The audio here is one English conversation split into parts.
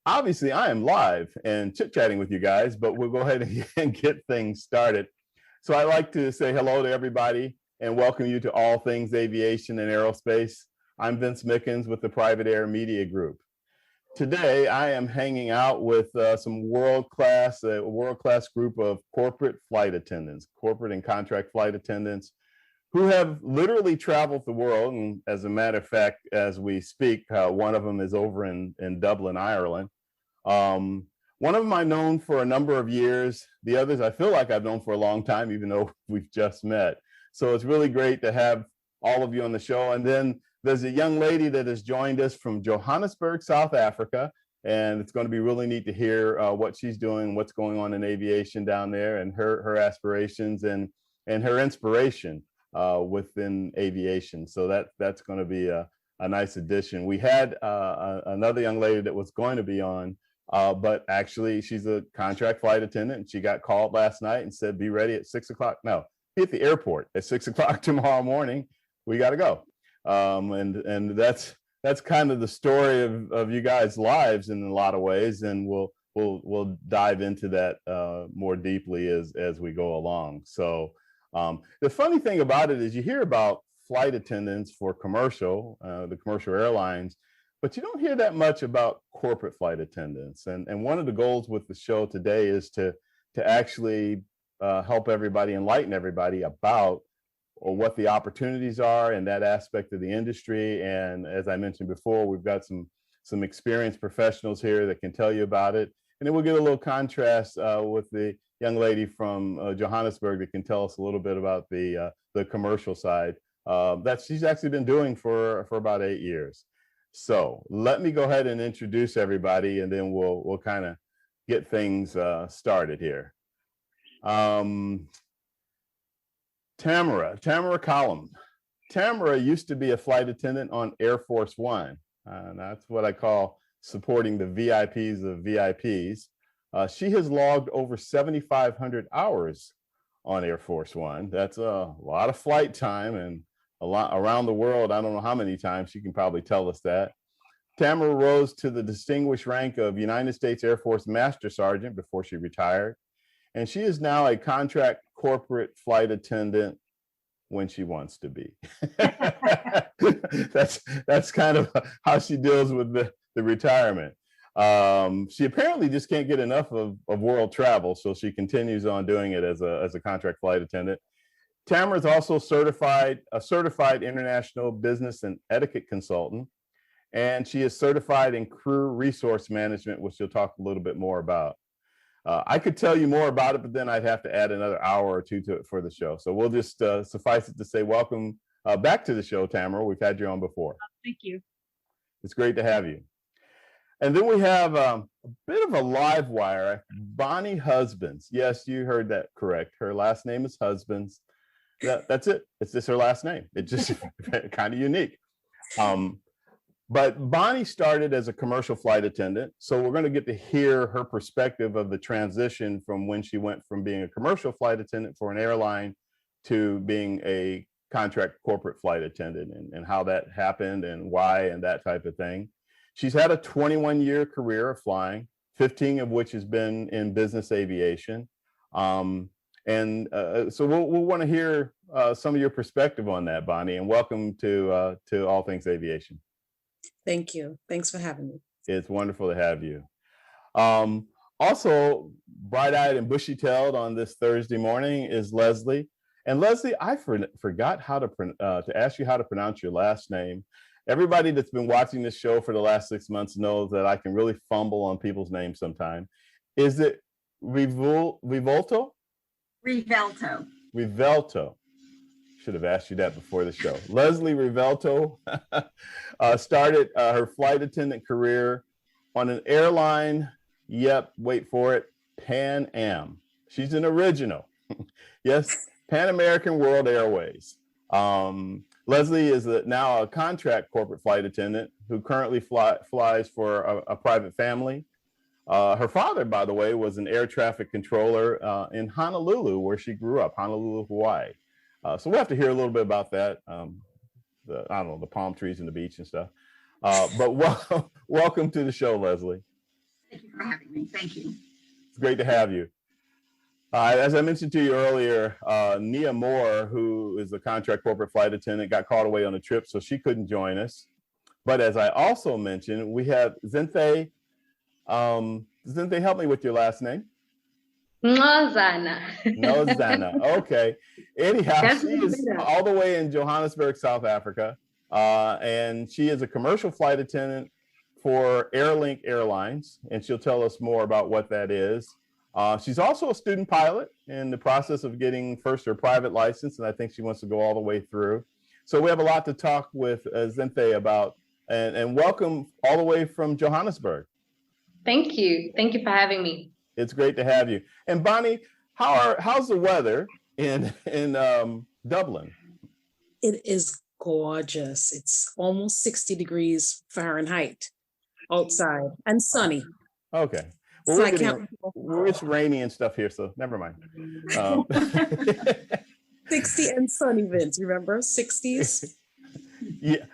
Obviously, I am live and chit-chatting with you guys, but we'll go ahead and get things started. So I'd like to say hello to everybody and welcome you to All Things Aviation and Aerospace. I'm Vince Mickens with the Private Air Media Group. Today, I am hanging out with some world-class group of corporate flight attendants, corporate and contract flight attendants, who have literally traveled the world. And as a matter of fact, as we speak, one of them is over in Dublin, Ireland. One of them I've known for a number of years. The others I feel like I've known for a long time, even though we've just met. So it's really great to have all of you on the show. And then there's a young lady that has joined us from Johannesburg, South Africa. And it's going to be really neat to hear what she's doing, what's going on in aviation down there, and her aspirations and her inspiration within aviation. So that's going to be a nice addition. We had another young lady that was going to be on, but actually she's a contract flight attendant, and she got called last night and said, be ready at 6 o'clock. No, be at the airport at 6 o'clock tomorrow morning. We got to go. And that's kind of the story of you guys' lives in a lot of ways. And we'll dive into that more deeply as we go along. So the funny thing about it is you hear about flight attendants for the commercial airlines, but you don't hear that much about corporate flight attendants. And one of the goals with the show today is to actually help everybody, enlighten everybody about what the opportunities are in that aspect of the industry. And as I mentioned before, we've got some experienced professionals here that can tell you about it. And then we'll get a little contrast with the young lady from Johannesburg that can tell us a little bit about the commercial side that she's actually been doing for about 8 years. So let me go ahead and introduce everybody, and then we'll kind of get things started here. Tamara Collum. Tamara used to be a flight attendant on Air Force One. That's what I call supporting the VIPs of VIPs. She has logged over 7,500 hours on Air Force One. That's a lot of flight time, and a lot around the world. I don't know how many times. She can probably tell us that. Tamara rose to the distinguished rank of United States Air Force Master Sergeant before she retired. And she is now a contract corporate flight attendant when she wants to be. That's kind of how she deals with the retirement. She apparently just can't get enough of world travel, so she continues on doing it as a contract flight attendant. Tamara is also a certified international business and etiquette consultant, and she is certified in crew resource management, which she'll talk a little bit more about. I could tell you more about it, but then I'd have to add another hour or two to it for the show. So we'll just suffice it to say welcome back to the show, Tamara. We've had you on before. Thank you. It's great to have you. And then we have a bit of a live wire, Bonnie Husbands. Yes, you heard that correct. Her last name is Husbands. That's it. It's just her last name. It's just kind of unique. But Bonnie started as a commercial flight attendant. So we're going to get to hear her perspective of the transition from when she went from being a commercial flight attendant for an airline to being a contract corporate flight attendant, and how that happened and why and that type of thing. She's had a 21-year career of flying, 15 of which has been in business aviation. So we'll want to hear some of your perspective on that, Bonnie, and welcome to All Things Aviation. Thank you. Thanks for having me. It's wonderful to have you. Also, bright-eyed and bushy-tailed on this Thursday morning is Lesley. And Lesley, I forgot how to ask you how to pronounce your last name. Everybody that's been watching this show for the last 6 months knows that I can really fumble on people's names sometimes. Is it Revuelto? Revuelto. Revuelto. Should have asked you that before the show. Lesley Revuelto started her flight attendant career on an airline. Yep, wait for it, Pan Am. She's an original. Yes, Pan American World Airways. Lesley is now a contract corporate flight attendant who currently flies for a private family. Her father, by the way, was an air traffic controller in Honolulu, where she grew up, Honolulu, Hawaii. So we'll have to hear a little bit about that. I don't know, the palm trees and the beach and stuff. But welcome to the show, Lesley. Thank you for having me. Thank you. It's great to have you. As I mentioned to you earlier, Nia Moore, who is the contract corporate flight attendant, got called away on a trip, so she couldn't join us. But as I also mentioned, we have Zinthe. Zinthe, help me with your last name. Nozana. Nozana. Okay. Anyhow, she is all the way in Johannesburg, South Africa, and she is a commercial flight attendant for Airlink Airlines, and she'll tell us more about what that is. She's also a student pilot in the process of getting first her private license, and I think she wants to go all the way through. So we have a lot to talk with Zinthe about, and welcome all the way from Johannesburg. Thank you. Thank you for having me. It's great to have you. And Bonnie, how's the weather in Dublin? It is gorgeous. It's almost 60 degrees Fahrenheit outside and sunny. Okay. So Well, it's rainy and stuff here, so never mind. 60 and sunny, Vince, remember? 60s? Yeah.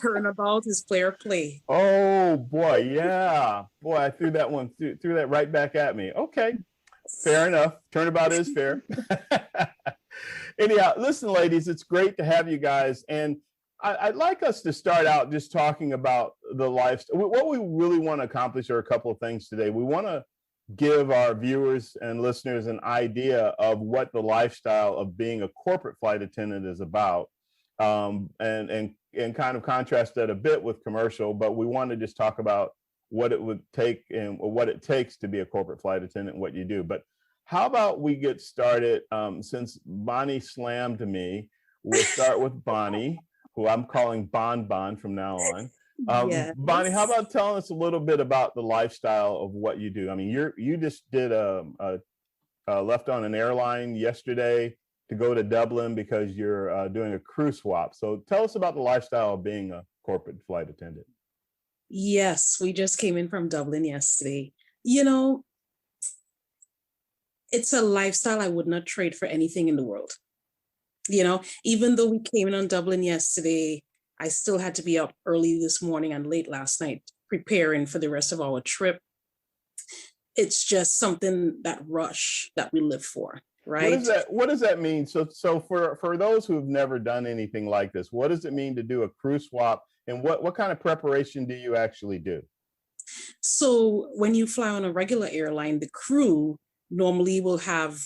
Turnabout is fair play. Oh boy, yeah. Boy, I threw that right back at me. Okay, fair enough. Turnabout is fair. Anyhow, listen, ladies, it's great to have you guys. And I'd like us to start out just talking about the lifestyle. What we really want to accomplish are a couple of things today. We want to give our viewers and listeners an idea of what the lifestyle of being a corporate flight attendant is about, and kind of contrast that a bit with commercial. But we want to just talk about what it would take and what it takes to be a corporate flight attendant and what you do. But how about we get started? Since Bonnie slammed me, we'll start with Bonnie, who I'm calling Bon Bon from now on. Yes. Bonnie, how about telling us a little bit about the lifestyle of what you do? I mean, you just did left on an airline yesterday to go to Dublin because you're doing a crew swap. So tell us about the lifestyle of being a corporate flight attendant. Yes, we just came in from Dublin yesterday. You know, it's a lifestyle I would not trade for anything in the world. You know, even though we came in on Dublin yesterday, I still had to be up early this morning and late last night preparing for the rest of our trip. It's just something, that rush that we live for, right? What does that mean? So for those who've never done anything like this, what does it mean to do a crew swap, and what kind of preparation do you actually do? So when you fly on a regular airline, the crew normally will have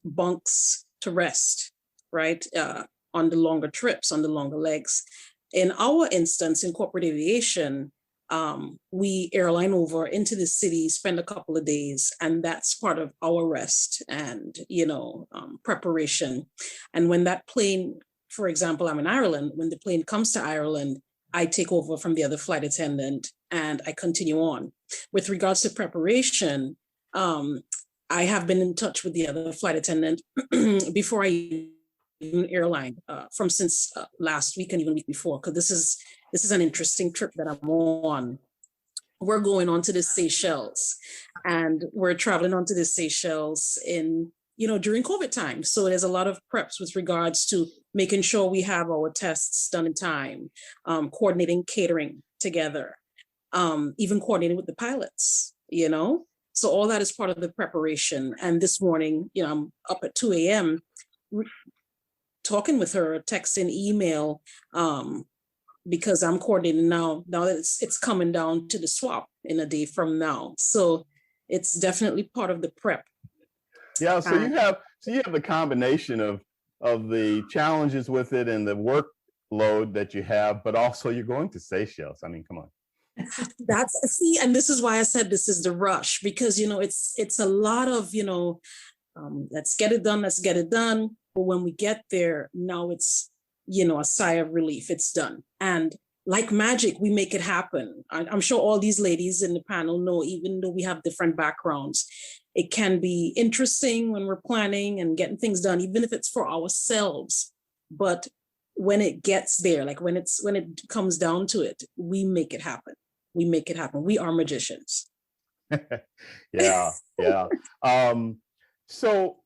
bunks to rest, right? On the longer trips, on the longer legs. In our instance, in corporate aviation, we airline over into the city, spend a couple of days, and that's part of our rest and, preparation. And when that plane, for example, I'm in Ireland, when the plane comes to Ireland, I take over from the other flight attendant and I continue on. With regards to preparation, I have been in touch with the other flight attendant before I airline from since last week and even week before, because this is an interesting trip that I'm on. We're going on to the Seychelles, and we're traveling onto the Seychelles during COVID time. So there's a lot of preps with regards to making sure we have our tests done in time, coordinating catering together, even coordinating with the pilots, So all that is part of the preparation. And this morning, I'm up at 2 a.m. talking with her, texting, email, because I'm coordinating now that it's coming down to the swap in a day from now. So it's definitely part of the prep. Yeah, so you have the combination of the challenges with it and the workload that you have, but also you're going to Seychelles. I mean, come on. And this is why I said this is the rush, because it's a lot of let's get it done. But when we get there, now it's a sigh of relief. It's done, and like magic, we make it happen. I'm sure all these ladies in the panel know, even though we have different backgrounds, it can be interesting when we're planning and getting things done, even if it's for ourselves. But when it gets there, like when it comes down to it, we make it happen. We make it happen. We are magicians. Yeah. So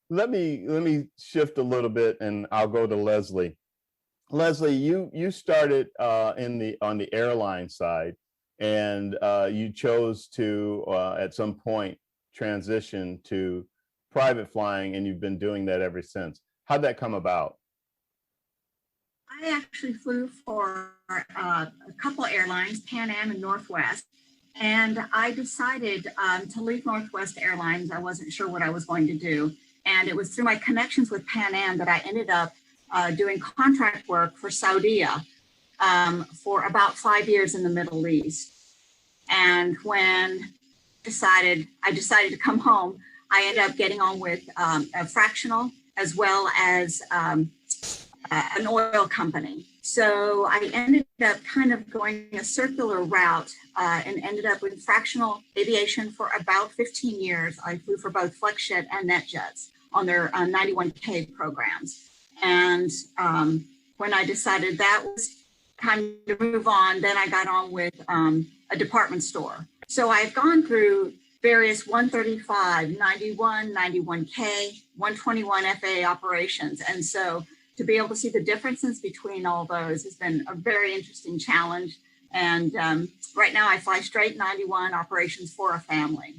let me shift a little bit, and I'll go to Lesley. Lesley, you started on the airline side. and you chose to, at some point, transition to private flying, and you've been doing that ever since. How'd that come about? I actually flew for a couple of airlines, Pan Am and Northwest, and I decided to leave Northwest Airlines. I wasn't sure what I was going to do, and it was through my connections with Pan Am that I ended up doing contract work for Saudi for about 5 years in the Middle East. And when I decided to come home, I ended up getting on with a fractional as well as an oil company. So I ended up kind of going a circular route and ended up with fractional aviation for about 15 years. I flew for both FlexJet and NetJets on their 91K programs. And when I decided that was time to move on, then I got on with a department store. So I've gone through various 135, 91, 91K, 121 FAA operations. And so to be able to see the differences between all those has been a very interesting challenge. And right now I fly straight 91 operations for a family.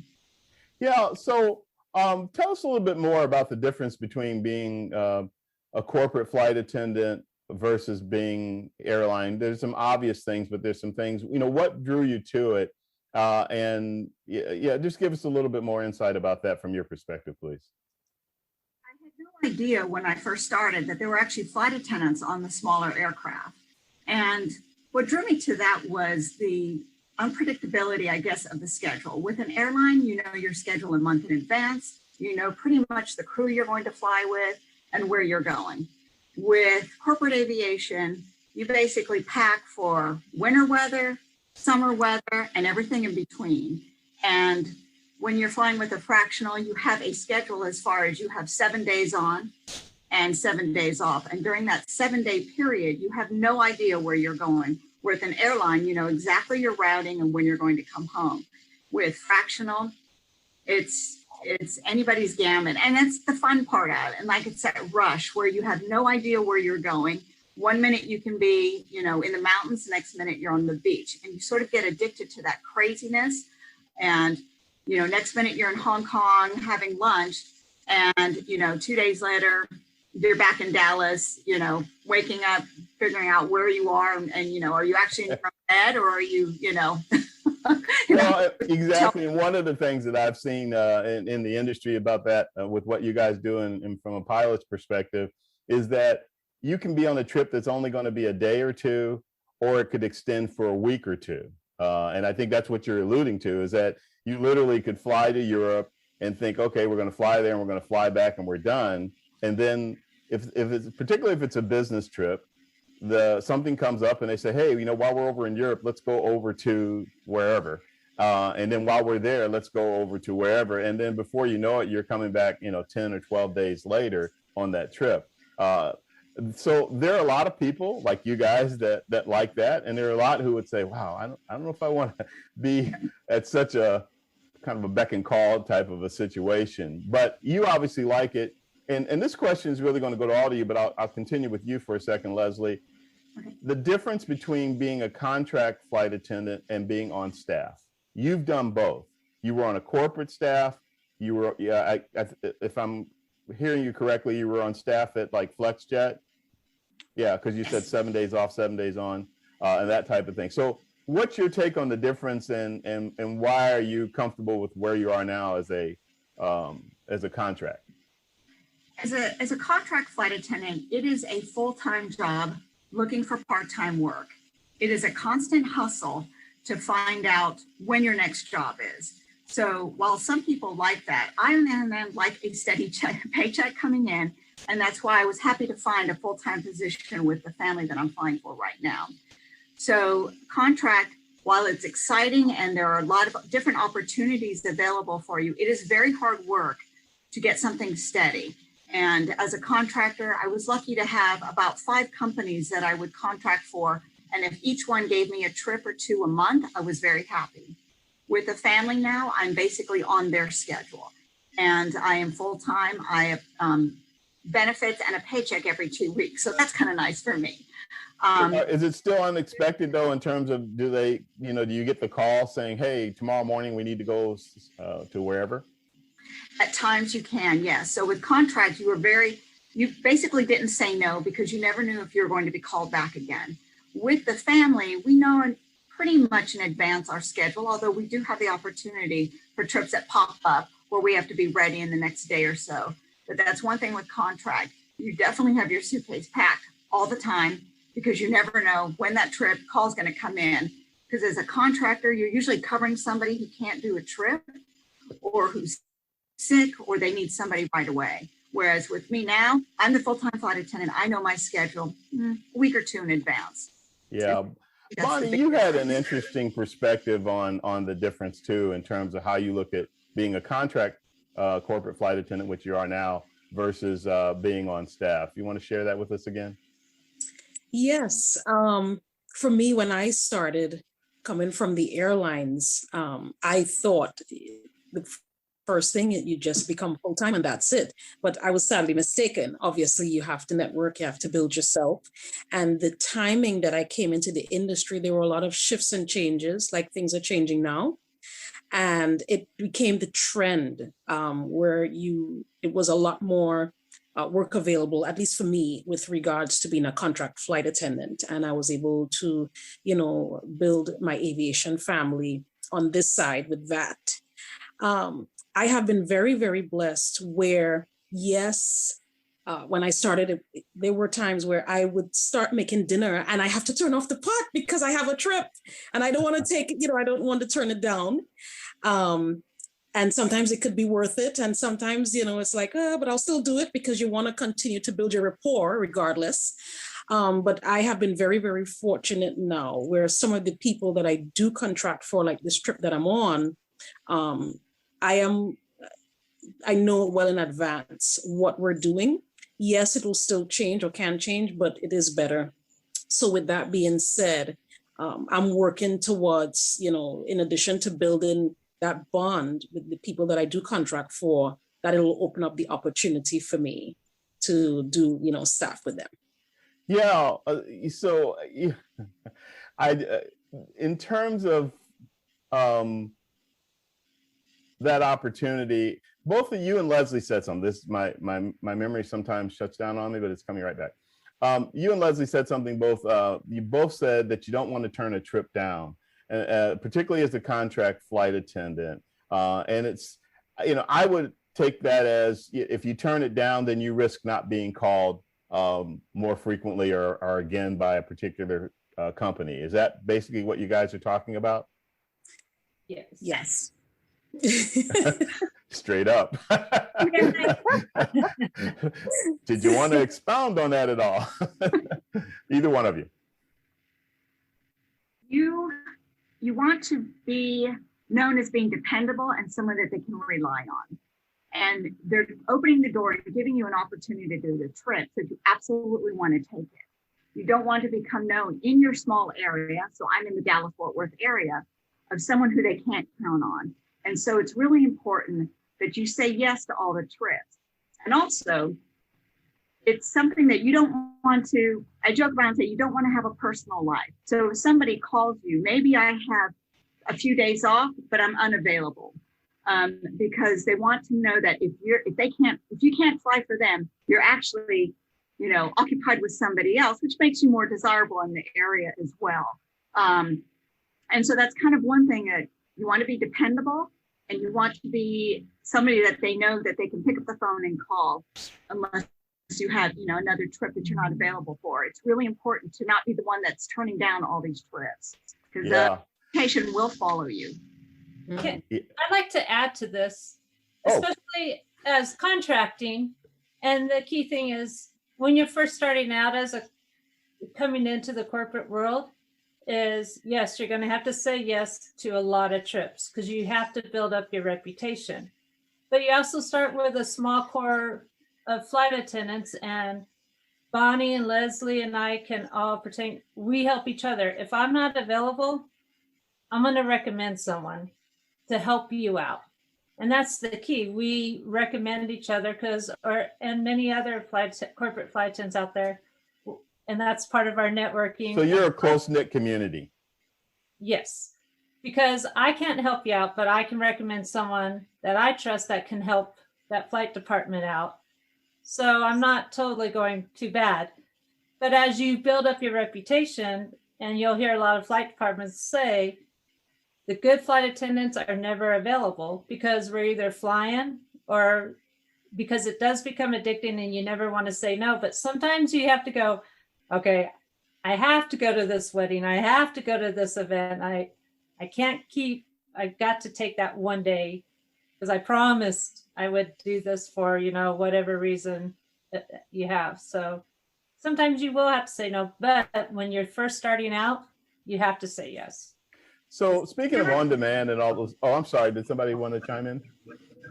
Yeah, so tell us a little bit more about the difference between being a corporate flight attendant versus being airline. There's some obvious things, but there's some things, what drew you to it? And yeah, just give us a little bit more insight about that from your perspective, please. I had no idea when I first started that there were actually flight attendants on the smaller aircraft. And what drew me to that was the unpredictability, I guess, of the schedule. With an airline, you know your schedule a month in advance, you know pretty much the crew you're going to fly with and where you're going. With corporate aviation, you basically pack for winter weather, summer weather, and everything in between. And when you're flying with a fractional, you have a schedule as far as you have 7 days on and 7 days off. And during that 7-day period, you have no idea where you're going. With an airline, you know exactly your routing and when you're going to come home. With fractional, it's anybody's gamut. And that's the fun part of it. And like it's that rush where you have no idea where you're going. 1 minute you can be, in the mountains, next minute you're on the beach. And you sort of get addicted to that craziness. And, next minute you're in Hong Kong having lunch. And, 2 days later, you're back in Dallas, waking up, figuring out where you are. And are you actually in your bed or are you, Well, exactly. And one of the things that I've seen in the industry about that, with what you guys do and from a pilot's perspective, is that you can be on a trip that's only going to be a day or two, or it could extend for a week or two. And I think that's what you're alluding to, is that you literally could fly to Europe and think, okay, we're going to fly there and we're going to fly back and we're done. And then if it's, particularly if it's a business trip, something comes up and they say, hey, while we're over in Europe, let's go over to wherever. And then while we're there, let's go over to wherever. And then before you know it, you're coming back, 10 or 12 days later on that trip. So there are a lot of people like you guys that like that. And there are a lot who would say, wow, I don't know if I want to be at such a kind of a beck and call type of a situation, but you obviously like it. And this question is really going to go to all of you, but I'll continue with you for a second, Lesley. Okay. The difference between being a contract flight attendant and being on staff. You've done both. You were on a corporate staff. You were, if I'm hearing you correctly, you were on staff at like FlexJet. Yeah, because you said 7 days off, 7 days on, and that type of thing. So what's your take on the difference, and why are you comfortable with where you are now as a contract? As a contract flight attendant, it is a full-time job looking for part-time work. It is a constant hustle to find out when your next job is. So while some people like that, I on the other hand like a steady paycheck coming in, and that's why I was happy to find a full-time position with the family that I'm flying for right now. So contract, while it's exciting and there are a lot of different opportunities available for you, it is very hard work to get something steady. And as a contractor, I was lucky to have about 5 companies that I would contract for. And if each one gave me a trip or two a month, I was very happy. With a family now, I'm basically on their schedule. And I am full-time. I have benefits and a paycheck every 2 weeks. So that's kind of nice for me. Is it still unexpected though, in terms of, do they, do you get the call saying, hey, tomorrow morning we need to go to wherever? At times you can, yes. So with contract, you basically didn't say no because you never knew if you were going to be called back again. With the family, we know pretty much in advance our schedule, although we do have the opportunity for trips that pop up where we have to be ready in the next day or so. But that's one thing with contract. You definitely have your suitcase packed all the time because you never know when that trip call is going to come in. Because as a contractor, you're usually covering somebody who can't do a trip or who's sick or they need somebody right away. Whereas with me now, I'm the full-time flight attendant. I know my schedule a week or two in advance. Yeah. Bonnie, you had an interesting perspective on the difference too, in terms of how you look at being a contract corporate flight attendant, which you are now, versus being on staff. You want to share that with us again? Yes. For me, when I started coming from the airlines, I thought the first thing, you just become full-time and that's it. But I was sadly mistaken. Obviously, you have to network, you have to build yourself. And the timing that I came into the industry, there were a lot of shifts and changes, like things are changing now. And it became the trend where it was a lot more work available, at least for me, with regards to being a contract flight attendant. And I was able to, build my aviation family on this side with that. I have been very, very blessed where, yes, when I started, there were times where I would start making dinner and I have to turn off the pot because I have a trip and I don't want to take it, I don't want to turn it down. And sometimes it could be worth it. And sometimes, it's like, but I'll still do it because you want to continue to build your rapport regardless. But I have been very, very fortunate now where some of the people that I do contract for, like this trip that I'm on, I know well in advance what we're doing. Yes, it will still change or can change, but it is better. So with that being said, I'm working towards, in addition to building that bond with the people that I do contract for, that it will open up the opportunity for me to do, staff with them. Yeah. So in terms of that opportunity, both of you and Lesley said something. This my memory sometimes shuts down on me, but it's coming right back. You and Lesley said something. You both said that you don't want to turn a trip down, particularly as a contract flight attendant. And it's, I would take that as, if you turn it down, then you risk not being called more frequently or again by a particular company. Is that basically what you guys are talking about? Yes. Straight up. Did you want to expound on that at all? Either one of you. You want to be known as being dependable and someone that they can rely on. And they're opening the door and giving you an opportunity to do the trip. So you absolutely want to take it. You don't want to become known in your small area. So I'm in the Dallas-Fort Worth area of someone who they can't count on. And so it's really important that you say yes to all the trips. And also, it's something that you don't want to, I joke around and say, you don't want to have a personal life. So if somebody calls you, maybe I have a few days off, but I'm unavailable. Because they want to know that if you can't fly for them, you're actually, occupied with somebody else, which makes you more desirable in the area as well. And so that's kind of one thing that you want to be dependable, and you want to be somebody that they know that they can pick up the phone and call unless you have, another trip that you're not available for. It's really important to not be the one that's turning down all these trips, because the patient will follow you. I'd like to add to this, especially as contracting. And the key thing is, when you're first starting out coming into the corporate world, is yes, you're going to have to say yes to a lot of trips because you have to build up your reputation. But you also start with a small core of flight attendants, and Bonnie and Lesley and I can all pretend we help each other. If I'm not available, I'm going to recommend someone to help you out. And that's the key. We recommend each other and many other corporate flight attendants out there. and that's part of our networking. So you're a close-knit community. Yes, because I can't help you out, but I can recommend someone that I trust that can help that flight department out. So I'm not totally going too bad. But as you build up your reputation, and you'll hear a lot of flight departments say, the good flight attendants are never available because we're either flying or because it does become addicting and you never want to say no. But sometimes you have to go, okay, I have to go to this wedding. I have to go to this event. I can't keep, I've got to take that one day because I promised I would do this for, whatever reason that you have. So sometimes you will have to say no, but when you're first starting out, you have to say yes. So speaking of on demand and all those, oh, I'm sorry. Did somebody want to chime in?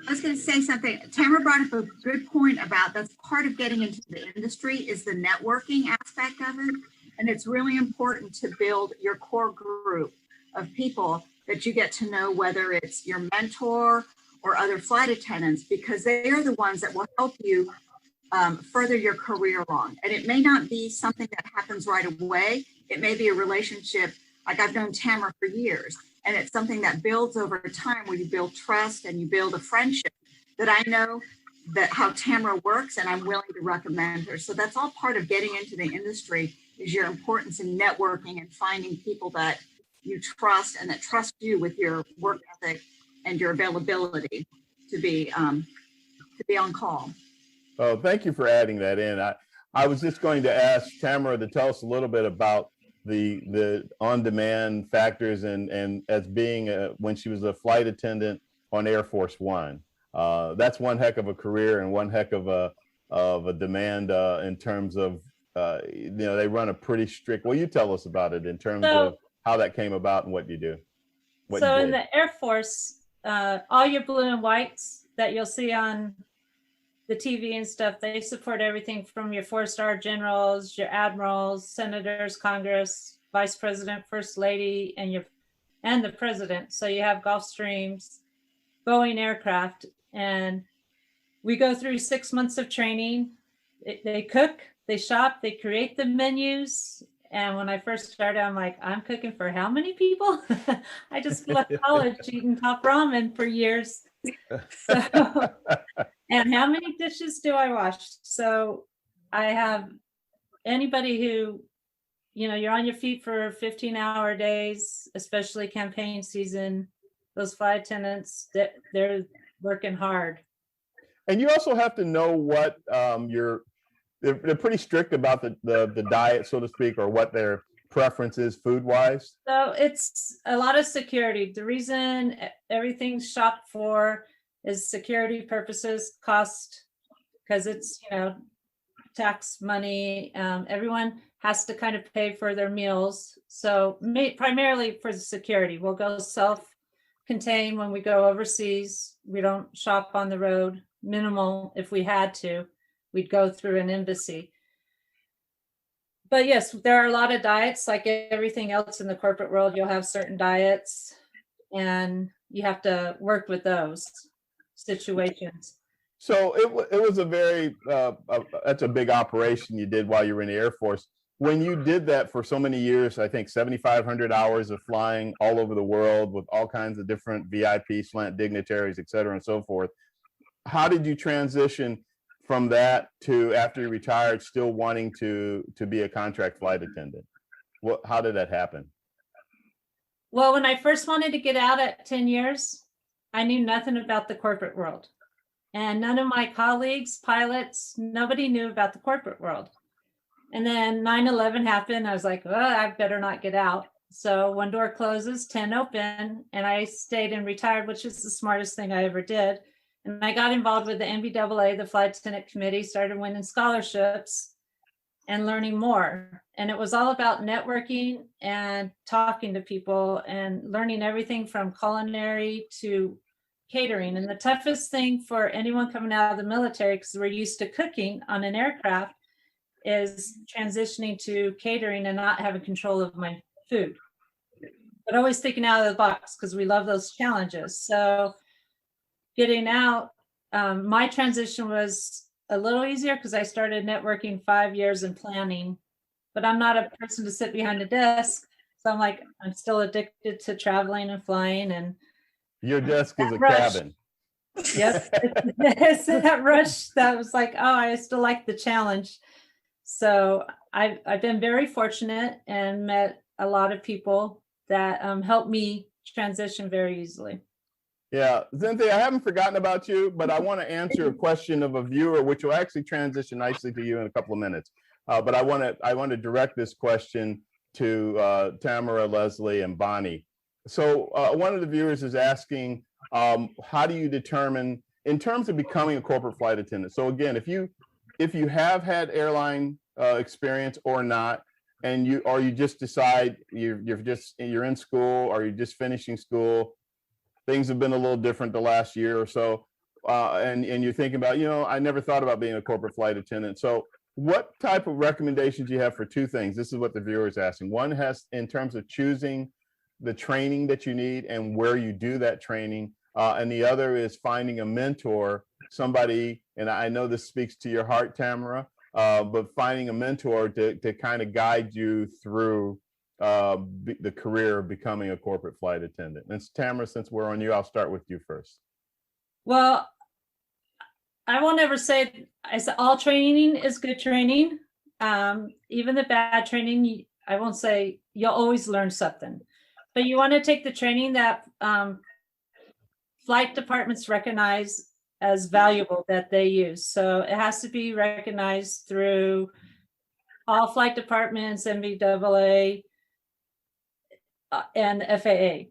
I was going to say something. Tamara brought up a good point about that's part of getting into the industry is the networking aspect of it. And it's really important to build your core group of people that you get to know, whether it's your mentor or other flight attendants, because they are the ones that will help you further your career along. And it may not be something that happens right away. It may be a relationship. Like I've known Tamara for years, and it's something that builds over time where you build trust and you build a friendship that I know that how Tamara works and I'm willing to recommend her. So that's all part of getting into the industry is your importance in networking and finding people that you trust and that trust you with your work ethic and your availability to be on call. Oh, thank you for adding that in. I was just going to ask Tamara to tell us a little bit about the on-demand factors and as being when she was a flight attendant on Air Force One. That's one heck of a career and one heck of a demand in terms of they run a pretty strict. Well, you tell us about it in terms of how that came about and what you do. So in the Air Force, all your blue and whites that you'll see on the TV and stuff, they support everything from your 4-star generals, your admirals, senators, Congress, vice president, first lady, and the president. So you have Gulfstreams, Boeing aircraft, and we go through 6 months of training. They cook, they shop, they create the menus. And when I first started, I'm like, I'm cooking for how many people? I just left college eating top ramen for years. So, and how many dishes do I wash? So I have anybody who, you're on your feet for 15-hour days, especially campaign season, those flight attendants, they're working hard. And you also have to know what they're pretty strict about the diet, so to speak, or what their preference is food-wise. So it's a lot of security. The reason everything's shopped for is security purposes, cost, because it's, tax money. Everyone has to kind of pay for their meals. So primarily for the security, we'll go self-contained when we go overseas. We don't shop on the road, minimal if we had to. We'd go through an embassy. But yes, there are a lot of diets, like everything else in the corporate world. You'll have certain diets and you have to work with those situations. So it was a very, that's a big operation you did while you were in the Air Force. When you did that for so many years, I think 7,500 hours of flying all over the world with all kinds of different VIP slant dignitaries, et cetera, and so forth. How did you transition from that to after you retired, still wanting to be a contract flight attendant? How did that happen? Well, when I first wanted to get out at 10 years, I knew nothing about the corporate world. And none of my colleagues, pilots, nobody knew about the corporate world. And then 9/11 happened. I was like, I better not get out. So one door closes, 10 open, and I stayed and retired, which is the smartest thing I ever did. And I got involved with the NBAA, the Flight Attendant Committee, started winning scholarships and learning more. And it was all about networking and talking to people and learning everything from culinary to catering. And the toughest thing for anyone coming out of the military, because we're used to cooking on an aircraft, is transitioning to catering and not having control of my food. But always thinking out of the box because we love those challenges. So getting out, my transition was a little easier because I started networking 5 years in planning but I'm not a person to sit behind a desk. So I'm like, I'm still addicted to traveling and flying. And your desk is a rush. cabin. Yep. It's that rush that was like, oh, I still like the challenge. So I've been very fortunate and met a lot of people that helped me transition very easily. Yeah, Cynthia, I haven't forgotten about you, but I want to answer a question of a viewer, which will actually transition nicely to you in a couple of minutes. But I want to direct this question to Tamara, Lesley, and Bonnie. So one of the viewers is asking, how do you determine in terms of becoming a corporate flight attendant? So again, if you have had airline experience or not, and you just decide you're in school or you're just finishing school, things have been a little different the last year or so, and you're thinking about, I never thought about being a corporate flight attendant. So what type of recommendations do you have for two things? This is what the viewer is asking. One has in terms of choosing the training that you need and where you do that training, and the other is finding a mentor, somebody, and I know this speaks to your heart, Tamara, but finding a mentor to kind of guide you through the career of becoming a corporate flight attendant. And Tamara, since we're on you, I'll start with you first. Well, I won't ever say, I said all training is good training. Even the bad training, I won't say you'll always learn something, but you want to take the training that flight departments recognize as valuable that they use. So it has to be recognized through all flight departments, MBAA, and FAA.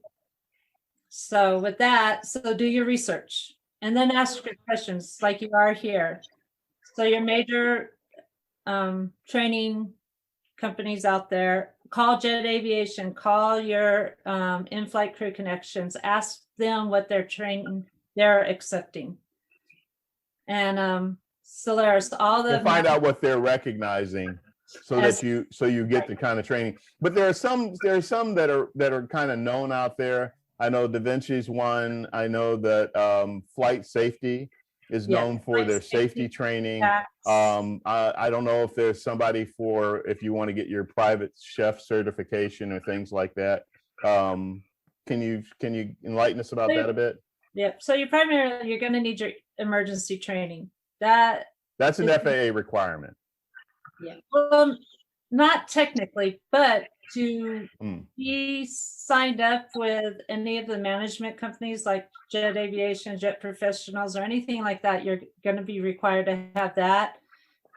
So with that, so do your research and then ask your questions like you are here. So your major training companies out there, call Jet Aviation, call your in-flight crew connections, ask them what they're accepting. And Solaris, all the find out what they're recognizing so that you get the kind of training. But there are some that are kind of known out there. I know Da Vinci's one. I know that flight safety is known for their safety training. I don't know if there's somebody for if you want to get your private chef certification or things like that. Can you enlighten us about that a bit? Yep. So you're going to need your emergency training. That's an FAA requirement. Yeah. Well, not technically, but to be signed up with any of the management companies like Jet Aviation, Jet Professionals, or anything like that, you're going to be required to have that.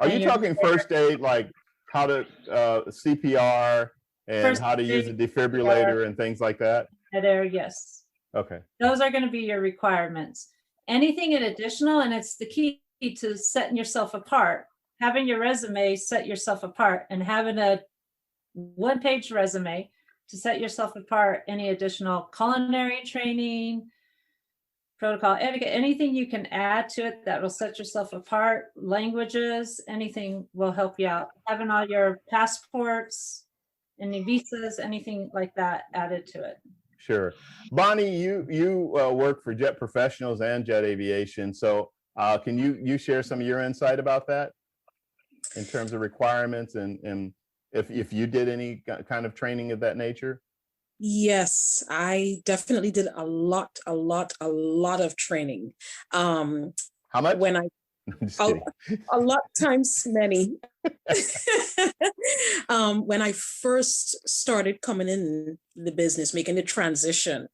Are you talking first aid, like how to CPR and how to use a defibrillator and things like that? There, yes. Okay. Those are going to be your requirements. Anything in additional, and it's the key to setting yourself apart. Having your resume set yourself apart, and having a one-page resume to set yourself apart. Any additional culinary training, protocol, etiquette, anything you can add to it that will set yourself apart. Languages, anything will help you out. Having all your passports, any visas, anything like that added to it. Sure. Bonnie, you work for Jet Professionals and Jet Aviation. So can you share some of your insight about that in terms of requirements and if you did any kind of training of that nature? Yes, I definitely did a lot of training. How much? When a lot times many. When I first started coming in the business, making the transition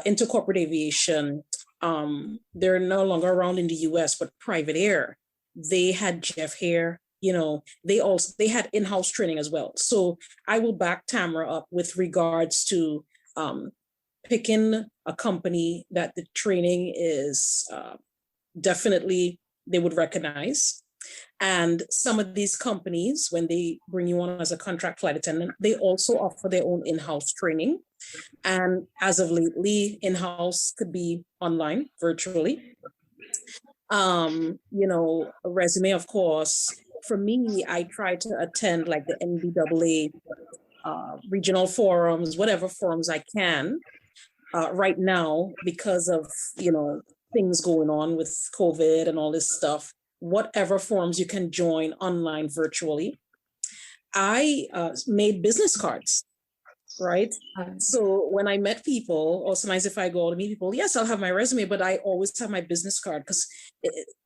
into corporate aviation, they're no longer around in the US, but Private Air, they had Jeff here. They had in-house training as well. So I will back Tamara up with regards to picking a company that the training is definitely they would recognize. And some of these companies, when they bring you on as a contract flight attendant, they also offer their own in-house training. And as of lately, in-house could be online, virtually. A resume, of course. For me, I try to attend like the NBAA regional forums, whatever forums I can. Right now, because of, things going on with COVID and all this stuff, whatever forums you can join online virtually. I made business cards, right? So when I met people, also nice if I go to meet people, yes, I'll have my resume, but I always have my business card because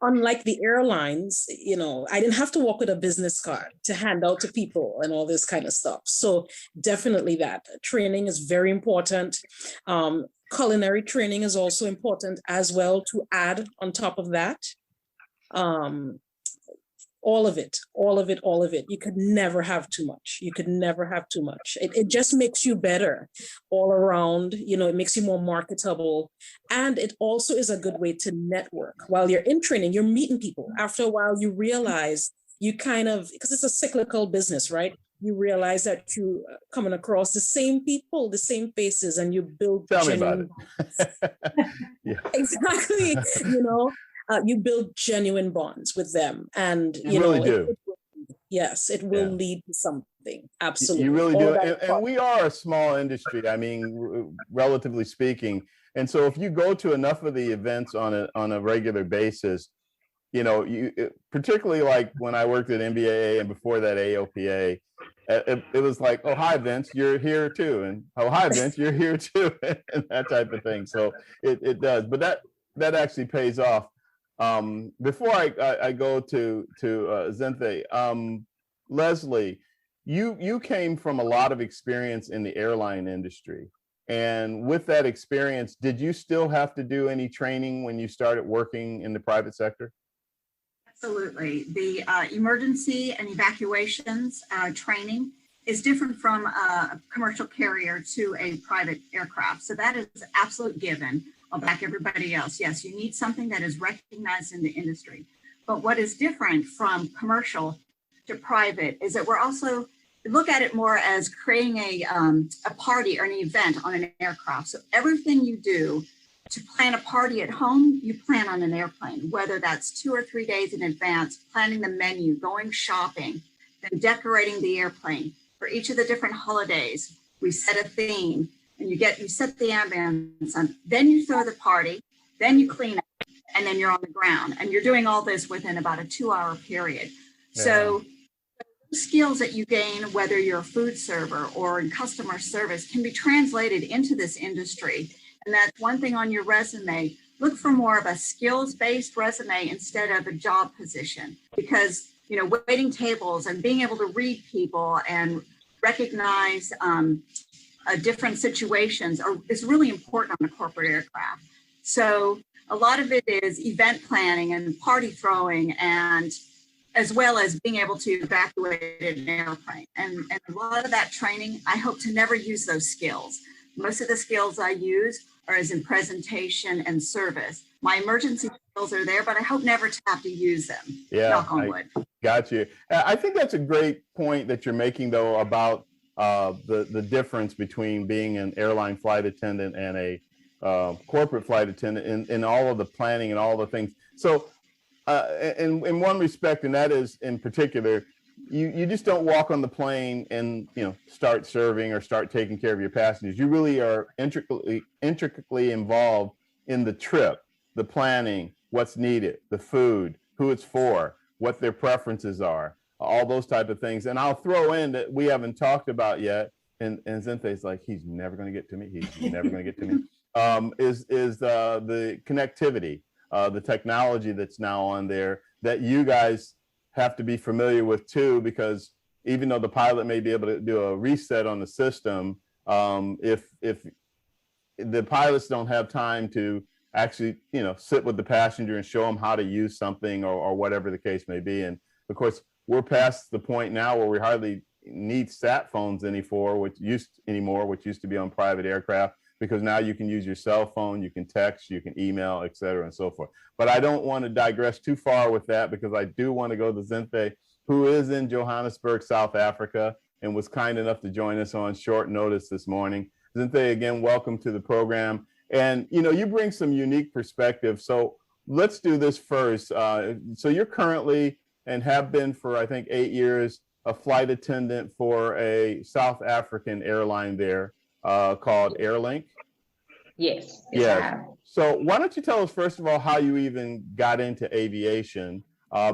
unlike the airlines, you know, I didn't have to walk with a business card to hand out to people and all this kind of stuff. So definitely that training is very important. Culinary training is also important as well to add on top of that. All of it. You could never have too much. It just makes you better all around. You know, it makes you more marketable. And it also is a good way to network. While you're in training, you're meeting people. After a while, you realize you kind of, because it's a cyclical business, right? You realize that you coming across the same people, the same faces, and you build genuine. Tell me about it. Yeah. Exactly. You know, you build genuine bonds with them, and you really know, do. It will lead to something. Absolutely, you really do. And we are a small industry. I mean, relatively speaking. And so, if you go to enough of the events on a regular basis, you know, particularly like when I worked at NBAA and before that AOPA, it was like, oh, hi, Vince, you're here too. And oh, hi, Vince, you're here too. And that type of thing. So it does. But that actually pays off. Before I go to Zinthe, Lesley, you came from a lot of experience in the airline industry. And with that experience, did you still have to do any training when you started working in the private sector? Absolutely. The emergency and evacuations training is different from a commercial carrier to a private aircraft. So that is absolute given. I'll back everybody else. Yes, you need something that is recognized in the industry. But what is different from commercial to private is that we're also look at it more as creating a party or an event on an aircraft. So everything you do to plan a party at home, you plan on an airplane, whether that's 2 or 3 days in advance, planning the menu, going shopping, then decorating the airplane. For each of the different holidays, we set a theme and you set the ambience on, then you throw the party, then you clean up, and then you're on the ground. And you're doing all this within about a 2-hour period. Yeah. So the skills that you gain, whether you're a food server or in customer service, can be translated into this industry. And that's one thing on your resume. Look for more of a skills-based resume instead of a job position, because you know, waiting tables and being able to read people and recognize different situations is really important on a corporate aircraft. So a lot of it is event planning and party throwing, and as well as being able to evacuate an airplane. And a lot of that training, I hope to never use those skills. Most of the skills I use are as in presentation and service. My emergency skills are there, but I hope never to have to use them. Yeah, knock on wood. Got you. I think that's a great point that you're making, though, about the difference between being an airline flight attendant and a corporate flight attendant in all of the planning and all the things. So in one respect, and that is in particular, you just don't walk on the plane and start serving or start taking care of your passengers. You really are intricately involved in the trip, the planning, what's needed, the food, who it's for, what their preferences are, all those type of things. And I'll throw in that we haven't talked about yet, and Zinthe's like, he's never going to get to me. He's never going to get to me. Is the connectivity, the technology that's now on there that you guys have to be familiar with too, because even though the pilot may be able to do a reset on the system, if the pilots don't have time to actually sit with the passenger and show them how to use something or whatever the case may be. And of course, we're past the point now where we hardly need sat phones anymore, which used to be on private aircraft, because now you can use your cell phone, you can text, you can email, et cetera, and so forth. But I don't want to digress too far with that, because I do want to go to Zinthe, who is in Johannesburg, South Africa, and was kind enough to join us on short notice this morning. Zinthe, again, welcome to the program. And you bring some unique perspective. So let's do this first. So you're currently, and have been for I think 8 years, a flight attendant for a South African airline there called Airlink. Yes. Yes. So why don't you tell us first of all how you even got into aviation?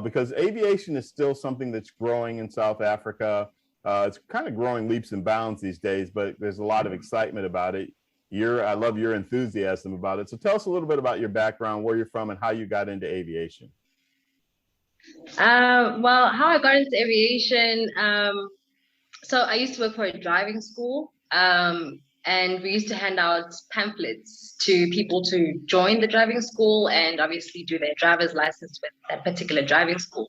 Because aviation is still something that's growing in South Africa. It's kind of growing leaps and bounds these days, but there's a lot of excitement about it. I love your enthusiasm about it. So tell us a little bit about your background, where you're from, and how you got into aviation. Well, how I got into aviation, so I used to work for a driving school, and we used to hand out pamphlets to people to join the driving school and obviously do their driver's license with that particular driving school.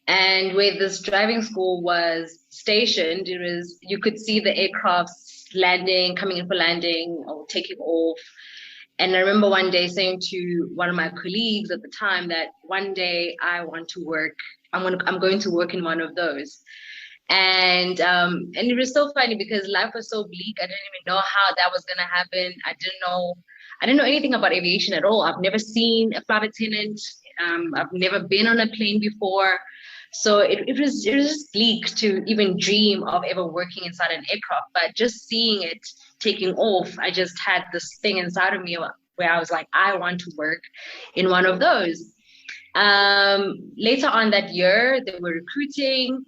And where this driving school was stationed, you could see the aircrafts landing, coming in for landing or taking off. And I remember one day saying to one of my colleagues at the time that one day I want to work, I'm going to work in one of those. And it was so funny because life was so bleak. I didn't even know how that was gonna happen. I didn't know anything about aviation at all. I've never seen a flight attendant. I've never been on a plane before. So it was just bleak to even dream of ever working inside an aircraft, but just seeing it taking off, I just had this thing inside of me where I was like, I want to work in one of those. Later on that year, they were recruiting.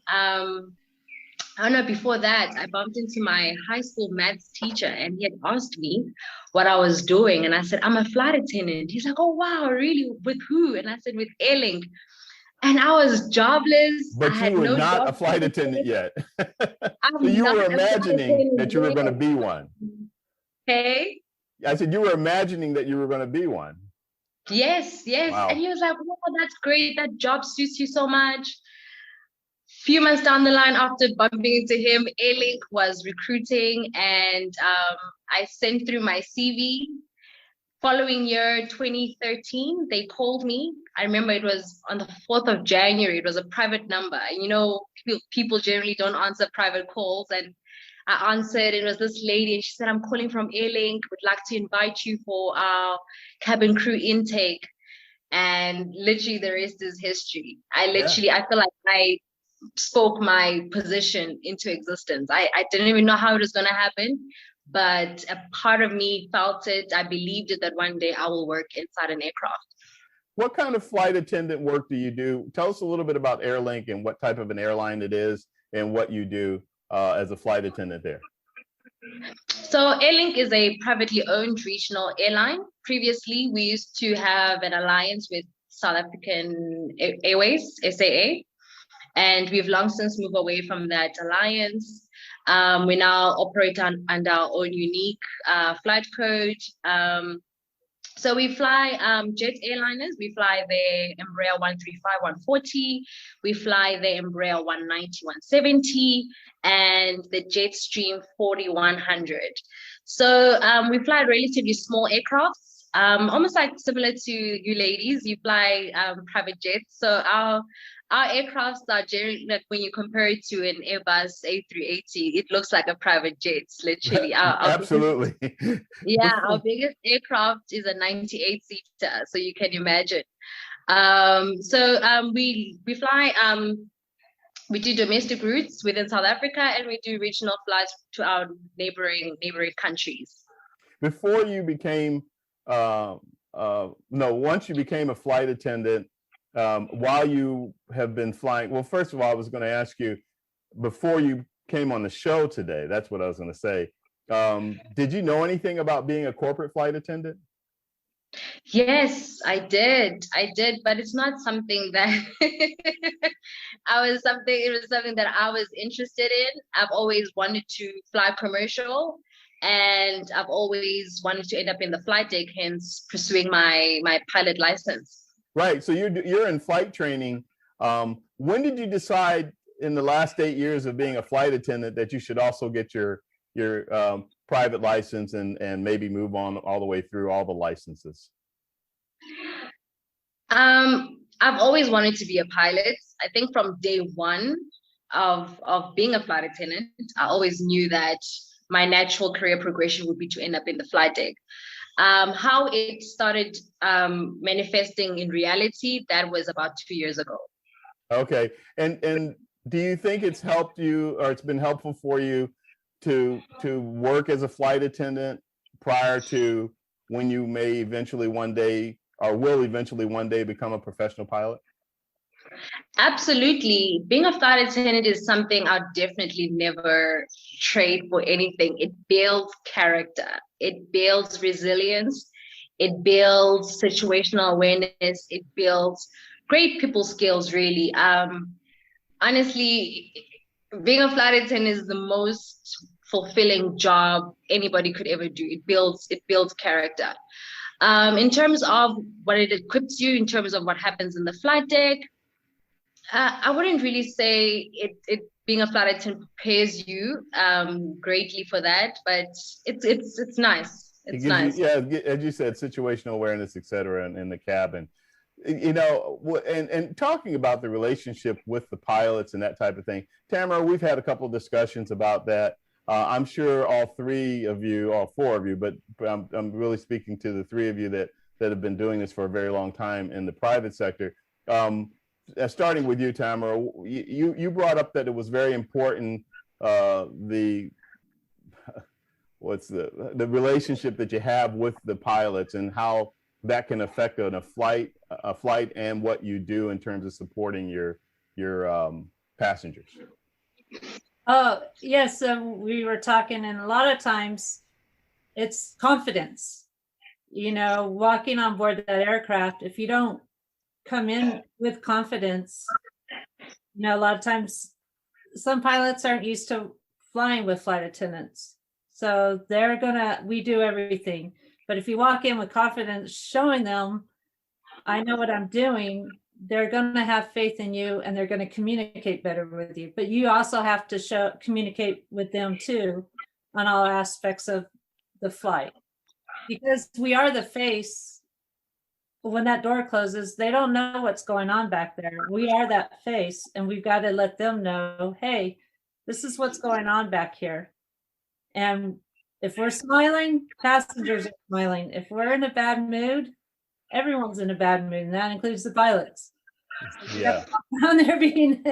I don't know, before that, I bumped into my high school maths teacher and he had asked me what I was doing. And I said, I'm a flight attendant. He's like, oh, wow, really? With who? And I said, with Airlink. And I was jobless. But you were not a flight attendant yet. So you were imagining that you were going to be one. Hey? I said, you were imagining that you were going to be one. Yes, yes. Wow. And he was like, oh, that's great. That job suits you so much. Few months down the line after bumping into him, Airlink was recruiting and I sent through my CV. Following year, 2013, they called me. I remember it was on the 4th of January. It was a private number. And you know, people generally don't answer private calls. And I answered, it was this lady and she said, I'm calling from Airlink, would like to invite you for our cabin crew intake. And literally the rest is history. I feel like I spoke my position into existence. I didn't even know how it was going to happen, but a part of me felt it. I believed it that one day I will work inside an aircraft. What kind of flight attendant work do you do? Tell us a little bit about Airlink and what type of an airline it is and what you do as a flight attendant there. So Airlink is a privately owned regional airline. Previously, we used to have an alliance with South African Airways, SAA. And we've long since moved away from that alliance. We now operate under our own unique flight code. So we fly jet airliners. We fly the Embraer 135-140. We fly the Embraer 190-170 and the Jetstream 40-100. So we fly relatively small aircrafts, almost like similar to you ladies. You fly private jets. So our aircrafts are generally, like when you compare it to an Airbus A380, it looks like a private jet, literally. Absolutely. Our biggest aircraft is a 98-seater, so you can imagine. We fly, we do domestic routes within South Africa, and we do regional flights to our neighboring countries. Before you became, once you became a flight attendant, while you have been flying, well, first of all, I was going to ask you, before you came on the show today, that's what I was going to say. Did you know anything about being a corporate flight attendant? Yes, I did, but it's not something that it was something that I was interested in. I've always wanted to fly commercial, and I've always wanted to end up in the flight deck, hence pursuing my pilot license. Right. So you're in flight training. When did you decide in the last 8 years of being a flight attendant that you should also get your private license and maybe move on all the way through all the licenses? I've always wanted to be a pilot. I think from day one of being a flight attendant, I always knew that my natural career progression would be to end up in the flight deck. How it started manifesting in reality, that was about 2 years ago. Okay. And do you think it's helped you, or it's been helpful for you to work as a flight attendant prior to when you may eventually one day, or will eventually one day become a professional pilot? Absolutely. Being a flight attendant is something I'll definitely never trade for anything. It builds character, it builds resilience, it builds situational awareness, it builds great people skills, really. Honestly, being a flight attendant is the most fulfilling job anybody could ever do. It builds character. In terms of what it equips you, in terms of what happens in the flight deck, I wouldn't really say it being a flight attendant prepares you greatly for that, but it's nice. It's nice. Yeah, as you said, situational awareness, et cetera, in the cabin. You know, and talking about the relationship with the pilots and that type of thing, Tamara, we've had a couple of discussions about that. I'm sure all three of you, all four of you, but I'm really speaking to the three of you that have been doing this for a very long time in the private sector. Starting with you, Tamara, you brought up that it was very important, the relationship that you have with the pilots and how that can affect a flight and what you do in terms of supporting your passengers. Oh, yes. We were talking, and a lot of times it's confidence. You know, walking on board that aircraft, if you don't come in with confidence, you know, a lot of times some pilots aren't used to flying with flight attendants. So we do everything. But if you walk in with confidence, showing them, I know what I'm doing, they're going to have faith in you and they're going to communicate better with you. But you also have to communicate with them too on all aspects of the flight, because we are the face. When that door closes, they don't know what's going on back there. We are that face, and we've got to let them know, hey, this is what's going on back here. And if we're smiling, passengers are smiling. If we're in a bad mood, everyone's in a bad mood, and that includes the pilots. Yeah. They're being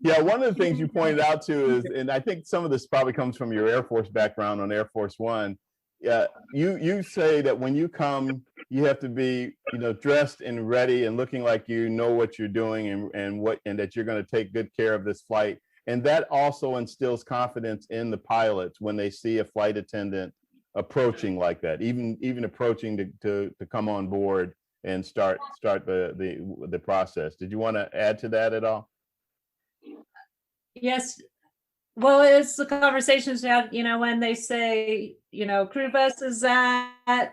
Yeah, one of the things you pointed out too is, and I think some of this probably comes from your Air Force background on Air Force One. Yeah, you say that when you come, you have to be, you know, dressed and ready and looking like you know what you're doing and that you're going to take good care of this flight. And that also instills confidence in the pilots when they see a flight attendant approaching like that, even approaching to come on board and start the process. Did you want to add to that at all? Yes. Well, it's the conversations we had, you know, when they say, you know, crew bus is at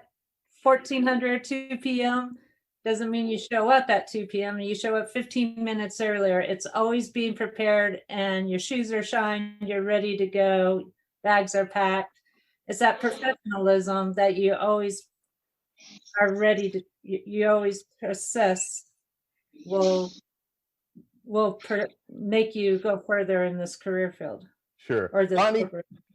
1400, 2 p.m. doesn't mean you show up at 2 p.m. You show up 15 minutes earlier. It's always being prepared, and your shoes are shined, you're ready to go, bags are packed. It's that professionalism that you always are ready to, you always assess will make you go further in this career field. Sure. Or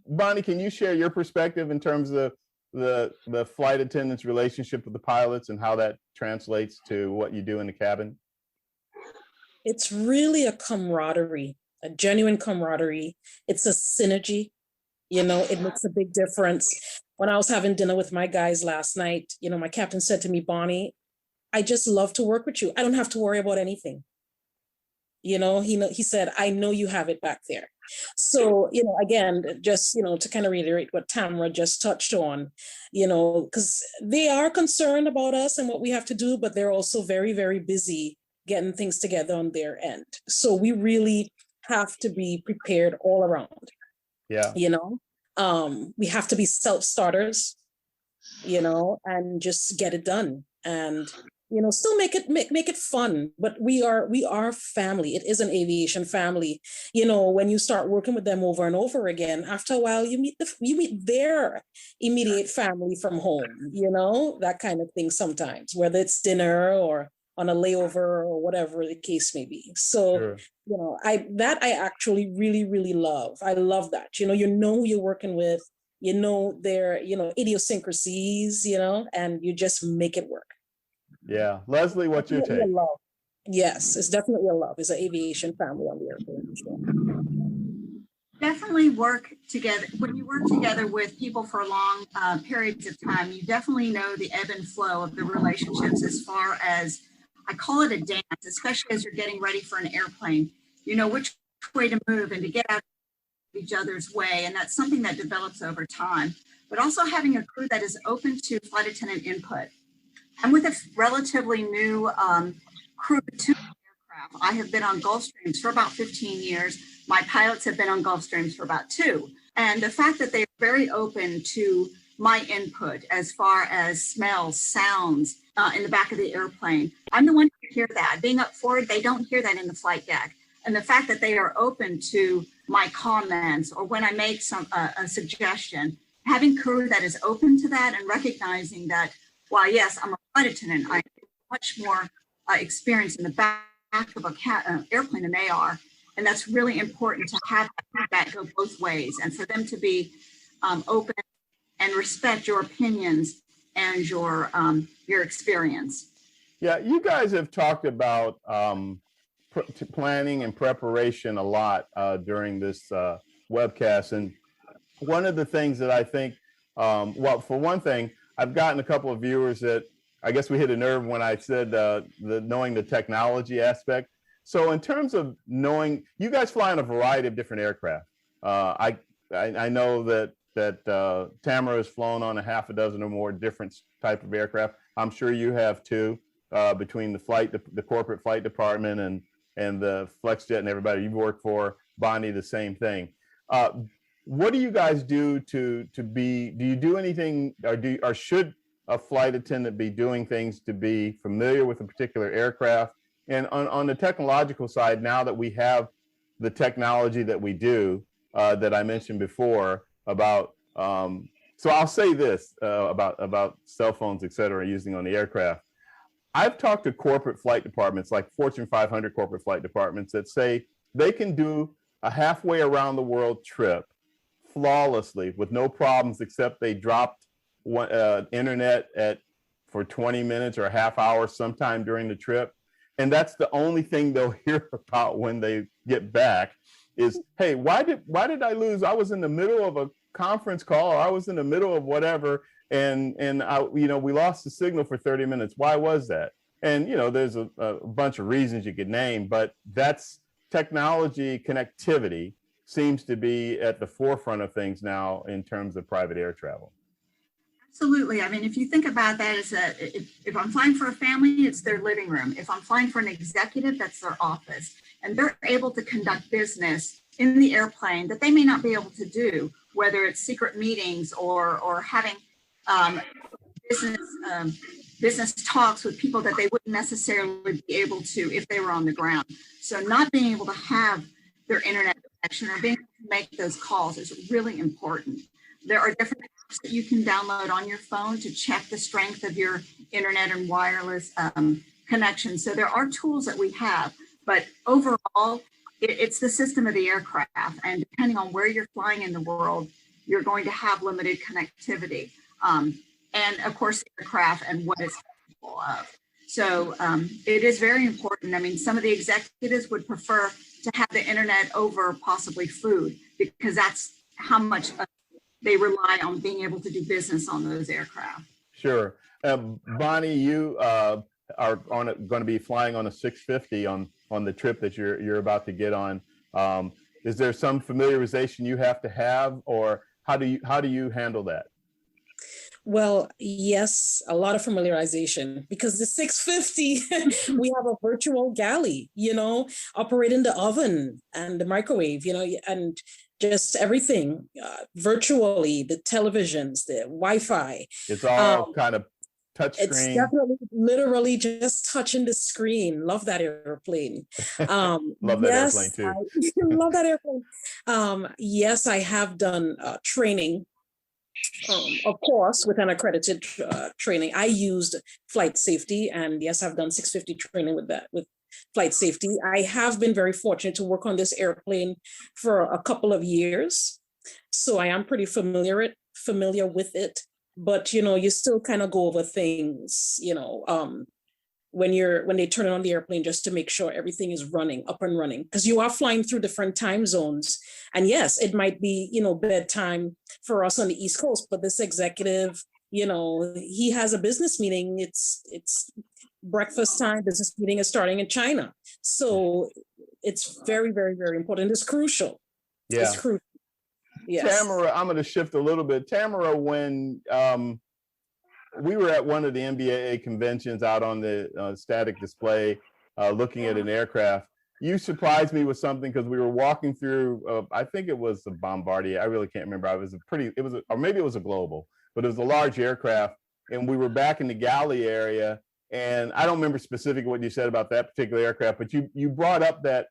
Bonnie, can you share your perspective in terms of the flight attendant's relationship with the pilots and how that translates to what you do in the cabin? It's really a camaraderie, a genuine camaraderie. It's a synergy. You know, it makes a big difference. When I was having dinner with my guys last night, you know, my captain said to me, Bonnie, I just love to work with you. I don't have to worry about anything. You know, he said, I know you have it back there. So, you know, again, just, you know, to kind of reiterate what Tamara just touched on, you know, because they are concerned about us and what we have to do, but they're also very, very busy getting things together on their end. So we really have to be prepared all around. Yeah. You know, we have to be self-starters, you know, and just get it done. And you know, still make it fun, but we are family. It is an aviation family. You know, when you start working with them over and over again, after a while, you meet their immediate family from home. You know, that kind of thing. Sometimes, whether it's dinner or on a layover or whatever the case may be. So, sure. You know, I actually really love. I love that. You know who you're working with. You know their idiosyncrasies. You know, and you just make it work. Yeah. Lesley, what's your take? Yes, it's definitely a love. It's an aviation family on the airplane. Definitely work together. When you work together with people for long periods of time, you definitely know the ebb and flow of the relationships as far as I call it a dance, especially as you're getting ready for an airplane. You know which way to move and to get out of each other's way. And that's something that develops over time. But also having a crew that is open to flight attendant input. I'm with a relatively new crew to aircraft. I have been on Gulfstreams for about 15 years. My pilots have been on Gulfstreams for about 2. And the fact that they're very open to my input as far as smells, sounds in the back of the airplane. I'm the one who hear that. Being up forward, they don't hear that in the flight deck. And the fact that they are open to my comments or when I make a suggestion, having crew that is open to that and recognizing that, while yes, I'm a flight attendant, I have much more experience in the back of an airplane than they are. And that's really important to have that go both ways and for them to be open and respect your opinions and your experience. Yeah, you guys have talked about planning and preparation a lot during this webcast. And one of the things that I think, well, for one thing, I've gotten a couple of viewers that I guess we hit a nerve when I said knowing the technology aspect. So in terms of knowing, you guys fly on a variety of different aircraft. I know that Tamara has flown on a half a dozen or more different type of aircraft. I'm sure you have too, between the corporate flight department and the FlexJet and everybody you've worked for. Bonnie, the same thing. What do you guys do do you do anything, or should a flight attendant be doing things to be familiar with a particular aircraft? And on the technological side, now that we have the technology that we do, that I mentioned before about, so I'll say this about cell phones, et cetera, using on the aircraft. I've talked to corporate flight departments, like Fortune 500 corporate flight departments, that say they can do a halfway around the world trip flawlessly with no problems, except they dropped internet for 20 minutes or a half hour sometime during the trip. And that's the only thing they'll hear about when they get back is, hey, why did I lose? I was in the middle of a conference call, or I was in the middle of whatever, and we lost the signal for 30 minutes. Why was that? And there's a bunch of reasons you could name, but that's technology. Connectivity seems to be at the forefront of things now in terms of private air travel. Absolutely. I mean, if you think about that as if I'm flying for a family, it's their living room. If I'm flying for an executive, that's their office. And they're able to conduct business in the airplane that they may not be able to do, whether it's secret meetings or having business talks with people that they wouldn't necessarily be able to if they were on the ground. So not being able to have their internet connection or being able to make those calls is really important. There are different apps that you can download on your phone to check the strength of your internet and wireless connection. So there are tools that we have, but overall, it's the system of the aircraft. And depending on where you're flying in the world, you're going to have limited connectivity. And of course, the aircraft and what it's capable of. So it is very important. I mean, some of the executives would prefer to have the internet over possibly food, because that's how much they rely on being able to do business on those aircraft. Sure. Bonnie, you are going to be flying on a 650 on the trip that you're about to get on. Is there some familiarization you have to have, or how do you handle that? Well, yes, a lot of familiarization, because the 650, we have a virtual galley, operating the oven and the microwave, and just everything virtually, the televisions, the Wi-Fi. It's all kind of touch screen. It's definitely literally just touching the screen. Love that airplane. Love that airplane too. Love that airplane. Yes, I have done training. Of course, with an accredited training. I used flight safety, and yes, I've done 650 training with flight safety. I have been very fortunate to work on this airplane for a couple of years, so I am pretty familiar with it. But you still kind of go over things, when they turn it on the airplane, just to make sure everything is up and running, because you are flying through different time zones. And yes, it might be, bedtime for us on the East Coast, but this executive, he has a business meeting. It's breakfast time, business meeting is starting in China. So it's very, very, very important. It's crucial. Yeah. It's crucial. Yes. Tamara, I'm going to shift a little bit. Tamara, when we were at one of the NBAA conventions out on the static display, looking at an aircraft, you surprised me with something because we were walking through, I think it was a Bombardier. I really can't remember. Or maybe it was a Global, but it was a large aircraft. And we were back in the galley area. And I don't remember specifically what you said about that particular aircraft, but you brought up that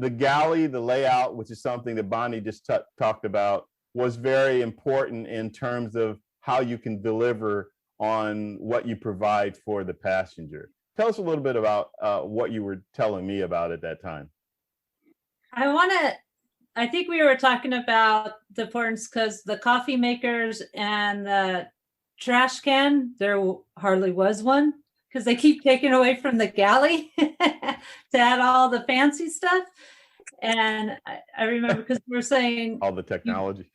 the galley, the layout, which is something that Bonnie just talked about, was very important in terms of how you can deliver on what you provide for the passenger. Tell us a little bit about what you were telling me about at that time. I think we were talking about the importance because the coffee makers and the trash can, there hardly was one because they keep taking away from the galley to add all the fancy stuff. And I remember because we were saying all the technology.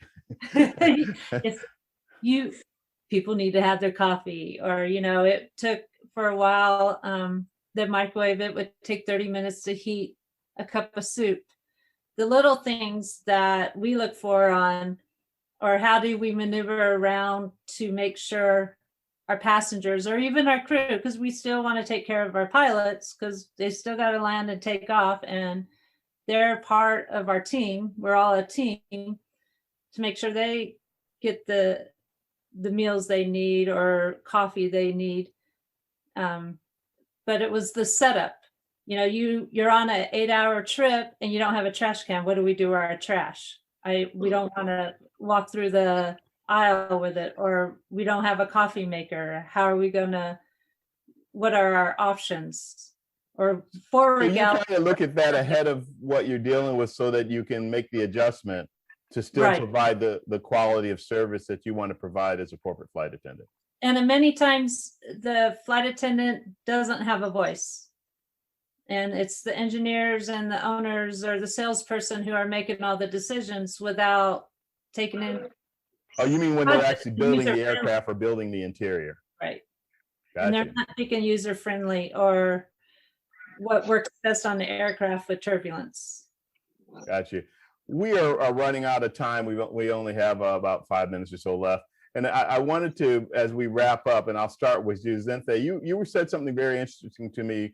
People need to have their coffee, or it took for a while. The microwave, it would take 30 minutes to heat a cup of soup. The little things that we look for on, or how do we maneuver around to make sure our passengers or even our crew, because we still want to take care of our pilots because they still got to land and take off, and they're part of our team. We're all a team to make sure they get the meals they need or coffee they need. But it was the setup. You're on an 8-hour trip and you don't have a trash can. What do we do with our trash? We don't want to walk through the aisle with it, or we don't have a coffee maker. How are we what are our options? Or forward. So you kind of look at that ahead of what you're dealing with so that you can make the adjustment to still provide the quality of service that you want to provide as a corporate flight attendant. And many times the flight attendant doesn't have a voice. And it's the engineers and the owners or the salesperson who are making all the decisions without taking in. Oh, you mean when they're actually building the aircraft or building the interior? Right. Gotcha. And they're not thinking user friendly or what works best on the aircraft with turbulence. Gotcha. We are running out of time. We only have about 5 minutes or so left. And I wanted to, as we wrap up, and I'll start with you, Zenthe, you said something very interesting to me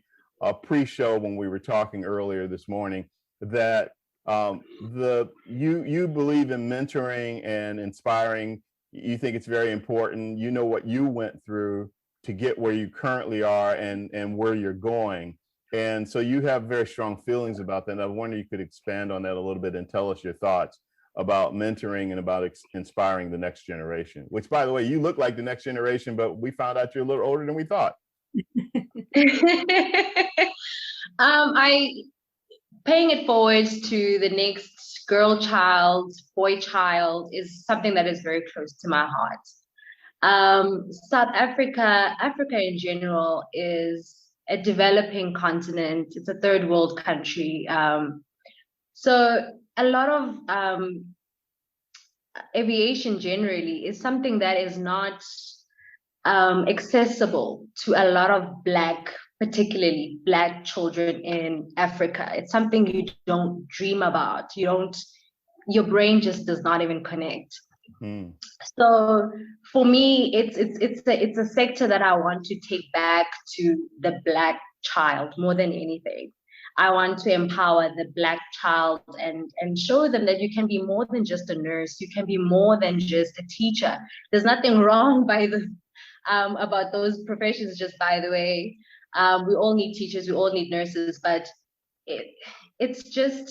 pre-show when we were talking earlier this morning, that you believe in mentoring and inspiring. You think it's very important. You know what you went through to get where you currently are and where you're going. And so you have very strong feelings about that. And I wonder if you could expand on that a little bit and tell us your thoughts about mentoring and about inspiring the next generation, which, by the way, you look like the next generation, but we found out you're a little older than we thought. Paying it forward to the next girl child, boy child is something that is very close to my heart. South Africa in general is a developing continent. It's a third world country. So a lot of aviation generally is something that is not accessible to a lot of particularly Black children in Africa. It's something you don't dream about. Your brain just does not even connect. Mm. So for me, it's a sector that I want to take back to the Black child more than anything. I want to empower the Black child and show them that you can be more than just a nurse. You can be more than just a teacher. There's nothing wrong about those professions, just by the way. We all need teachers, we all need nurses, but it's just,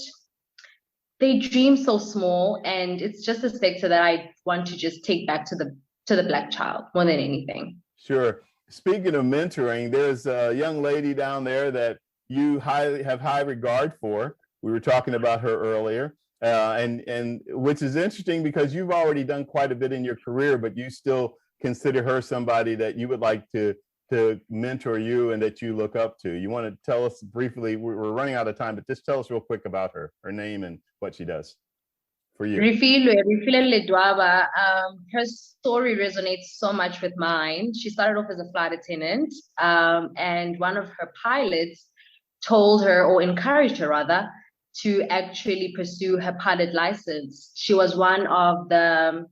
they dream so small, and it's just a sector that I want to just take back to the Black child more than anything. Sure. Speaking of mentoring, there's a young lady down there that you have high regard for. We were talking about her earlier, and which is interesting because you've already done quite a bit in your career, but you still consider her somebody that you would like to mentor you and that you look up to. You want to tell us briefly, we're running out of time, but just tell us real quick about her name and what she does. for you? Revuelto Ledwaba, her story resonates so much with mine. She started off as a flight attendant, and one of her pilots told her, or encouraged her rather, to actually pursue her pilot license. She was the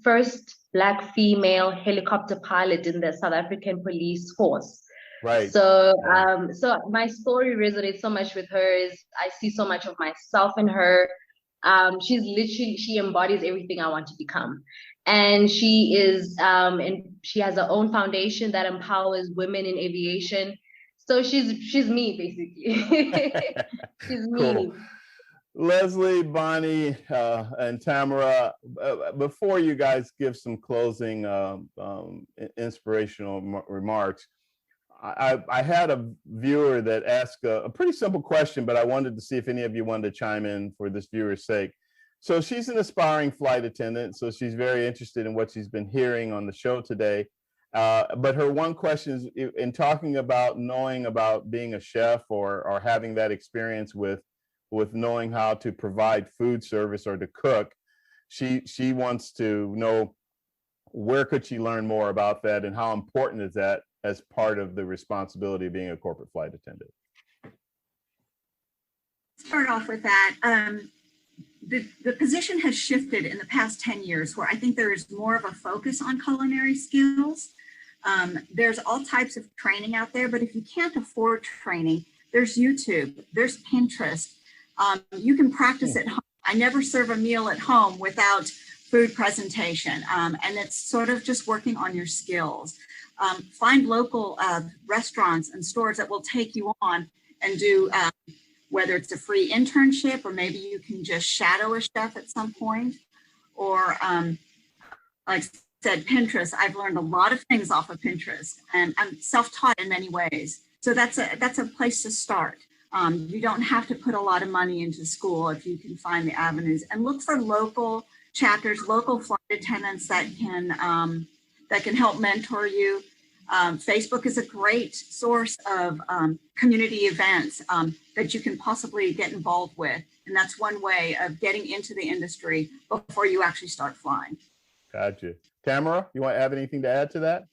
first Black female helicopter pilot in the South African police force. Right. So, so my story resonates so much with hers. I see so much of myself in her. She embodies everything I want to become. And she is, and she has her own foundation that empowers women in aviation. So she's me, basically. She's Cool. me. Lesley, Bonnie, and Tamara, before you guys give some closing inspirational remarks, I had a viewer that asked a pretty simple question, but I wanted to see if any of you wanted to chime in for this viewer's sake. So she's an aspiring flight attendant, so she's very interested in what she's been hearing on the show today. But her one question is, in talking about knowing about being a chef or having that experience with knowing how to provide food service or to cook, she wants to know, where could she learn more about that, and how important is that as part of the responsibility of being a corporate flight attendant? Start off with that. The position has shifted in the past 10 years, where I think there is more of a focus on culinary skills. There's all types of training out there, but if you can't afford training, there's YouTube, there's Pinterest. You can practice at home. I never serve a meal at home without food presentation, and it's sort of just working on your skills. Find local restaurants and stores that will take you on and do, whether it's a free internship, or maybe you can just shadow a chef at some point, or like I said, Pinterest. I've learned a lot of things off of Pinterest, and I'm self-taught in many ways. So that's a place to start. You don't have to put a lot of money into school if you can find the avenues, and look for local chapters, local flight attendants that can help mentor you. Facebook is a great source of community events that you can possibly get involved with. And that's one way of getting into the industry before you actually start flying. Gotcha. Tamara, you want to have anything to add to that?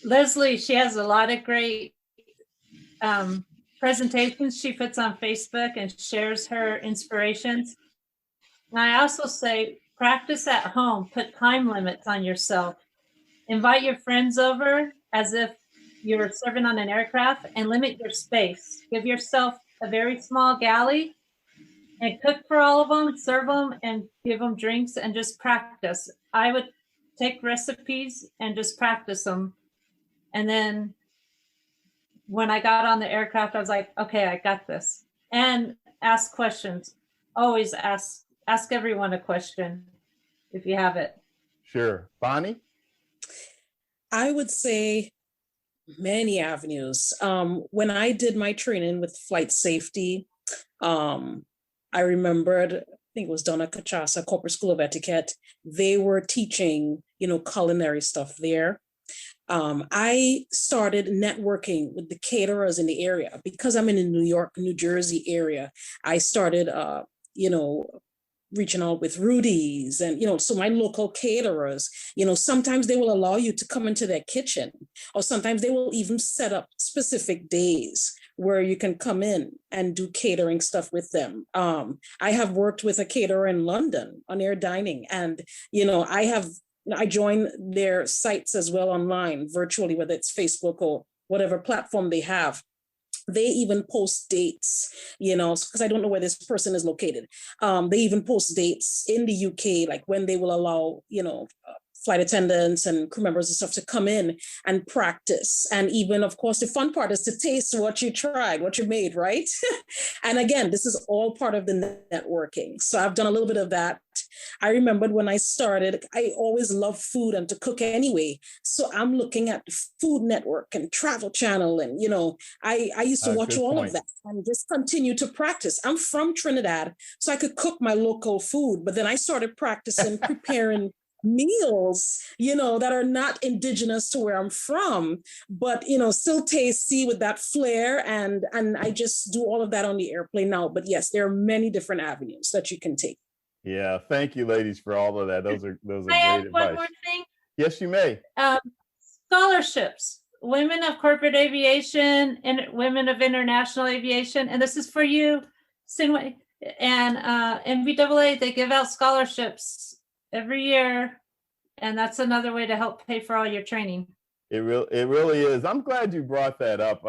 Lesley, she has a lot of great presentations she puts on Facebook and shares her inspirations. And I also say, practice at home, put time limits on yourself. Invite your friends over as if you're serving on an aircraft, and limit your space. Give yourself a very small galley and cook for all of them, serve them, and give them drinks, and just practice. I would take recipes and just practice them. And then when I got on the aircraft, I was like, okay, I got this. And ask questions. Always ask everyone a question if you have it. Sure. Bonnie? I would say many avenues. When I did my training with flight safety, I remembered, I think it was done at Kachasa Corporate School of Etiquette. They were teaching, culinary stuff there. I started networking with the caterers in the area because I'm in the New York, New Jersey area. I started, reaching out with Rudy's and, so my local caterers, sometimes they will allow you to come into their kitchen, or sometimes they will even set up specific days where you can come in and do catering stuff with them. I have worked with a caterer in London on air dining, and, I join their sites as well online, virtually, whether it's Facebook or whatever platform they have. They even post dates, because I don't know where this person is located. They even post dates in the UK, like when they will allow, flight attendants and crew members and stuff to come in and practice. And even, of course, the fun part is to taste what you tried, what you made, right? And again, this is all part of the networking. So I've done a little bit of that. I remembered when I started, I always loved food and to cook anyway. So I'm looking at the Food Network and Travel Channel. And, I used to watch all of that and just continue to practice. I'm from Trinidad, so I could cook my local food, but then I started practicing preparing meals, that are not indigenous to where I'm from, but, still tasty with that flair. And I just do all of that on the airplane now. But yes, there are many different avenues that you can take. Yeah. Thank you, ladies, for all of that. Those are I great add advice. one more thing. Yes, you may. Scholarships, women of corporate aviation and women of international aviation. And this is for you, Sinway and NBAA. They give out scholarships every year. And that's another way to help pay for all your training. It really is. I'm glad you brought that up.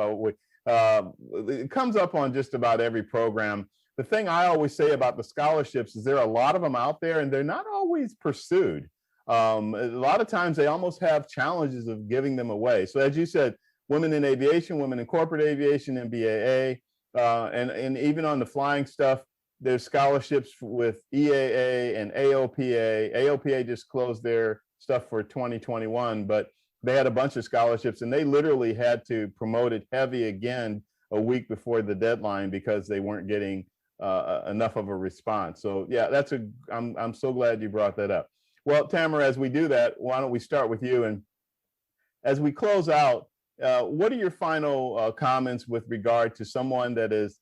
It comes up on just about every program. The thing I always say about the scholarships is there are a lot of them out there and they're not always pursued. A lot of times they almost have challenges of giving them away. So as you said, women in aviation, women in corporate aviation, MBAA, and even on the flying stuff, there's scholarships with EAA and AOPA. AOPA just closed their stuff for 2021, but they had a bunch of scholarships and they literally had to promote it heavy again a week before the deadline because they weren't getting enough of a response. So yeah, I'm so glad you brought that up. Well, Tamara, as we do that, why don't we start with you? And as we close out, what are your final comments with regard to someone that is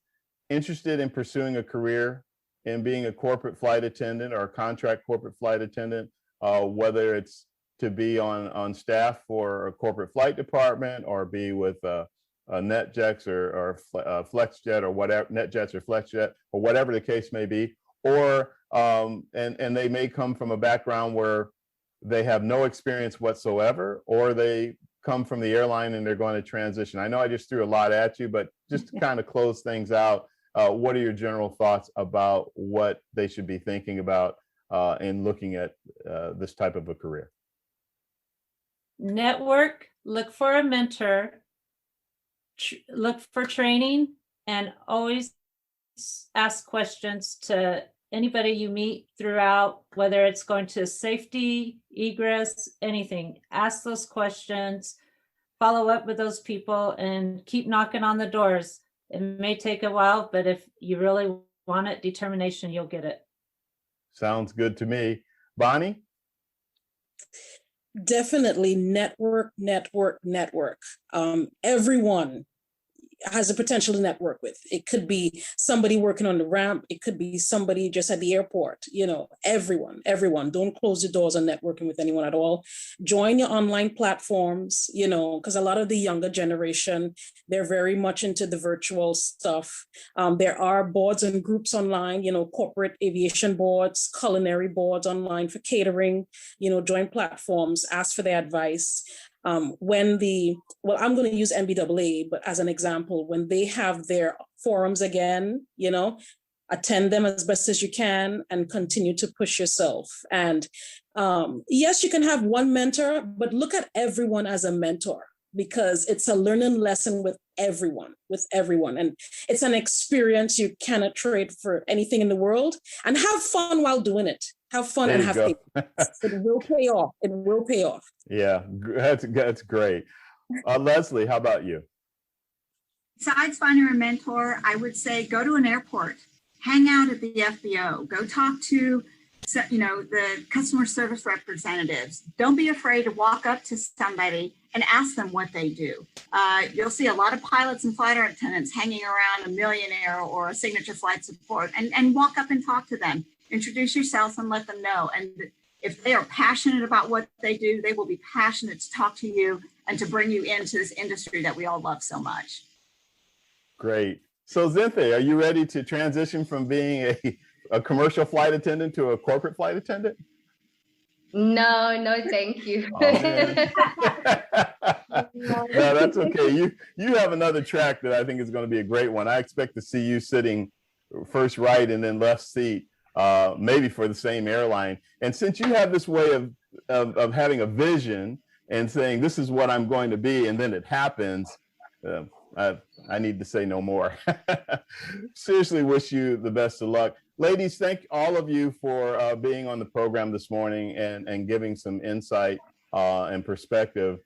interested in pursuing a career in being a corporate flight attendant or a contract corporate flight attendant, whether it's to be on staff for a corporate flight department or be with NetJets or FlexJet or whatever, NetJets or FlexJet or whatever the case may be, or and they may come from a background where they have no experience whatsoever, or they come from the airline and they're going to transition. I know I just threw a lot at you, but just to kind of close things out, what are your general thoughts about what they should be thinking about in looking at this type of a career? Network, look for a mentor, look for training, and always ask questions to anybody you meet throughout, whether it's going to safety, egress, anything. Ask those questions, follow up with those people, and keep knocking on the doors. It may take a while, but if you really want it, determination, you'll get it. Sounds good to me. Bonnie? Definitely network. Everyone has the potential to network with. It could be somebody working on the ramp. It could be somebody just at the airport. Everyone. Don't close the doors on networking with anyone at all. Join your online platforms, because a lot of the younger generation, they're very much into the virtual stuff. There are boards and groups online, corporate aviation boards, culinary boards online for catering, join platforms, ask for their advice. I'm going to use NBAA, but as an example, when they have their forums again, attend them as best as you can and continue to push yourself. And yes, you can have one mentor, but look at everyone as a mentor because it's a learning lesson with everyone. And it's an experience you cannot trade for anything in the world. And have fun while doing it. Have fun and have faith. It will pay off. Yeah, that's great. Lesley, how about you? Besides finding a mentor, I would say go to an airport, hang out at the FBO, go talk to the customer service representatives. Don't be afraid to walk up to somebody and ask them what they do. You'll see a lot of pilots and flight attendants hanging around a Millionaire or a Signature Flight Support and walk up and talk to them. Introduce yourself and let them know. And if they are passionate about what they do, they will be passionate to talk to you and to bring you into this industry that we all love so much. Great. So Zinthe, are you ready to transition from being a commercial flight attendant to a corporate flight attendant? No, thank you. No, that's okay. You have another track that I think is going to be a great one. I expect to see you sitting first right and then left seat, maybe for the same airline. And since you have this way of having a vision and saying, this is what I'm going to be, and then it happens, I need to say no more. Seriously, wish you the best of luck. Ladies, thank all of you for being on the program this morning and giving some insight and perspective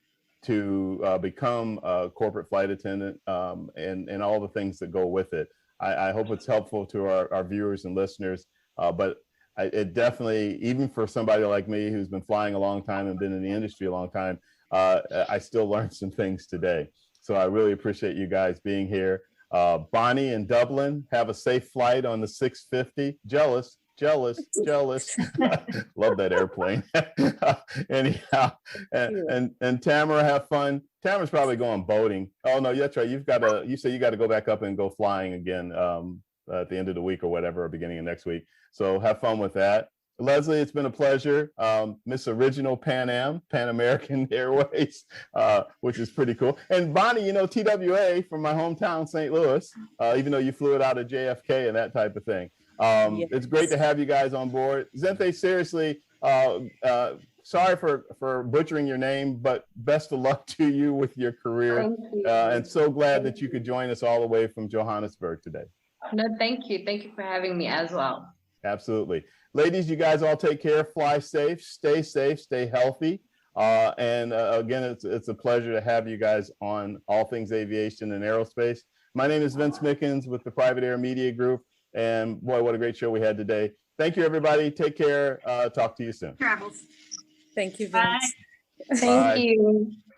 to become a corporate flight attendant and all the things that go with it. I hope it's helpful to our viewers and listeners, but it definitely, even for somebody like me who's been flying a long time and been in the industry a long time, I still learned some things today. So I really appreciate you guys being here. Bonnie in Dublin, have a safe flight on the 650. Jealous. Love that airplane. Anyhow, and Tamara, have fun. Tamara's probably going boating. Oh no, that's right. You say you got to go back up and go flying again at the end of the week or whatever, or beginning of next week. So have fun with that. Lesley, it's been a pleasure. Miss Original Pan American Airways, which is pretty cool. And Bonnie, you know, TWA from my hometown, St. Louis, even though you flew it out of JFK and that type of thing. Yes. It's great to have you guys on board. Zente, seriously, sorry for butchering your name, but best of luck to you with your career. And so glad that you could join us all the way from Johannesburg today. No, thank you. Thank you for having me as well. Absolutely. Ladies, you guys all take care, fly safe, stay healthy. And again, it's a pleasure to have you guys on All Things Aviation and Aerospace. My name is Vince Mickens with the Private Air Media Group. And boy, what a great show we had today. Thank you, everybody. Take care. Talk to you soon. Travels. Thank you, Vince. Bye. Thank you.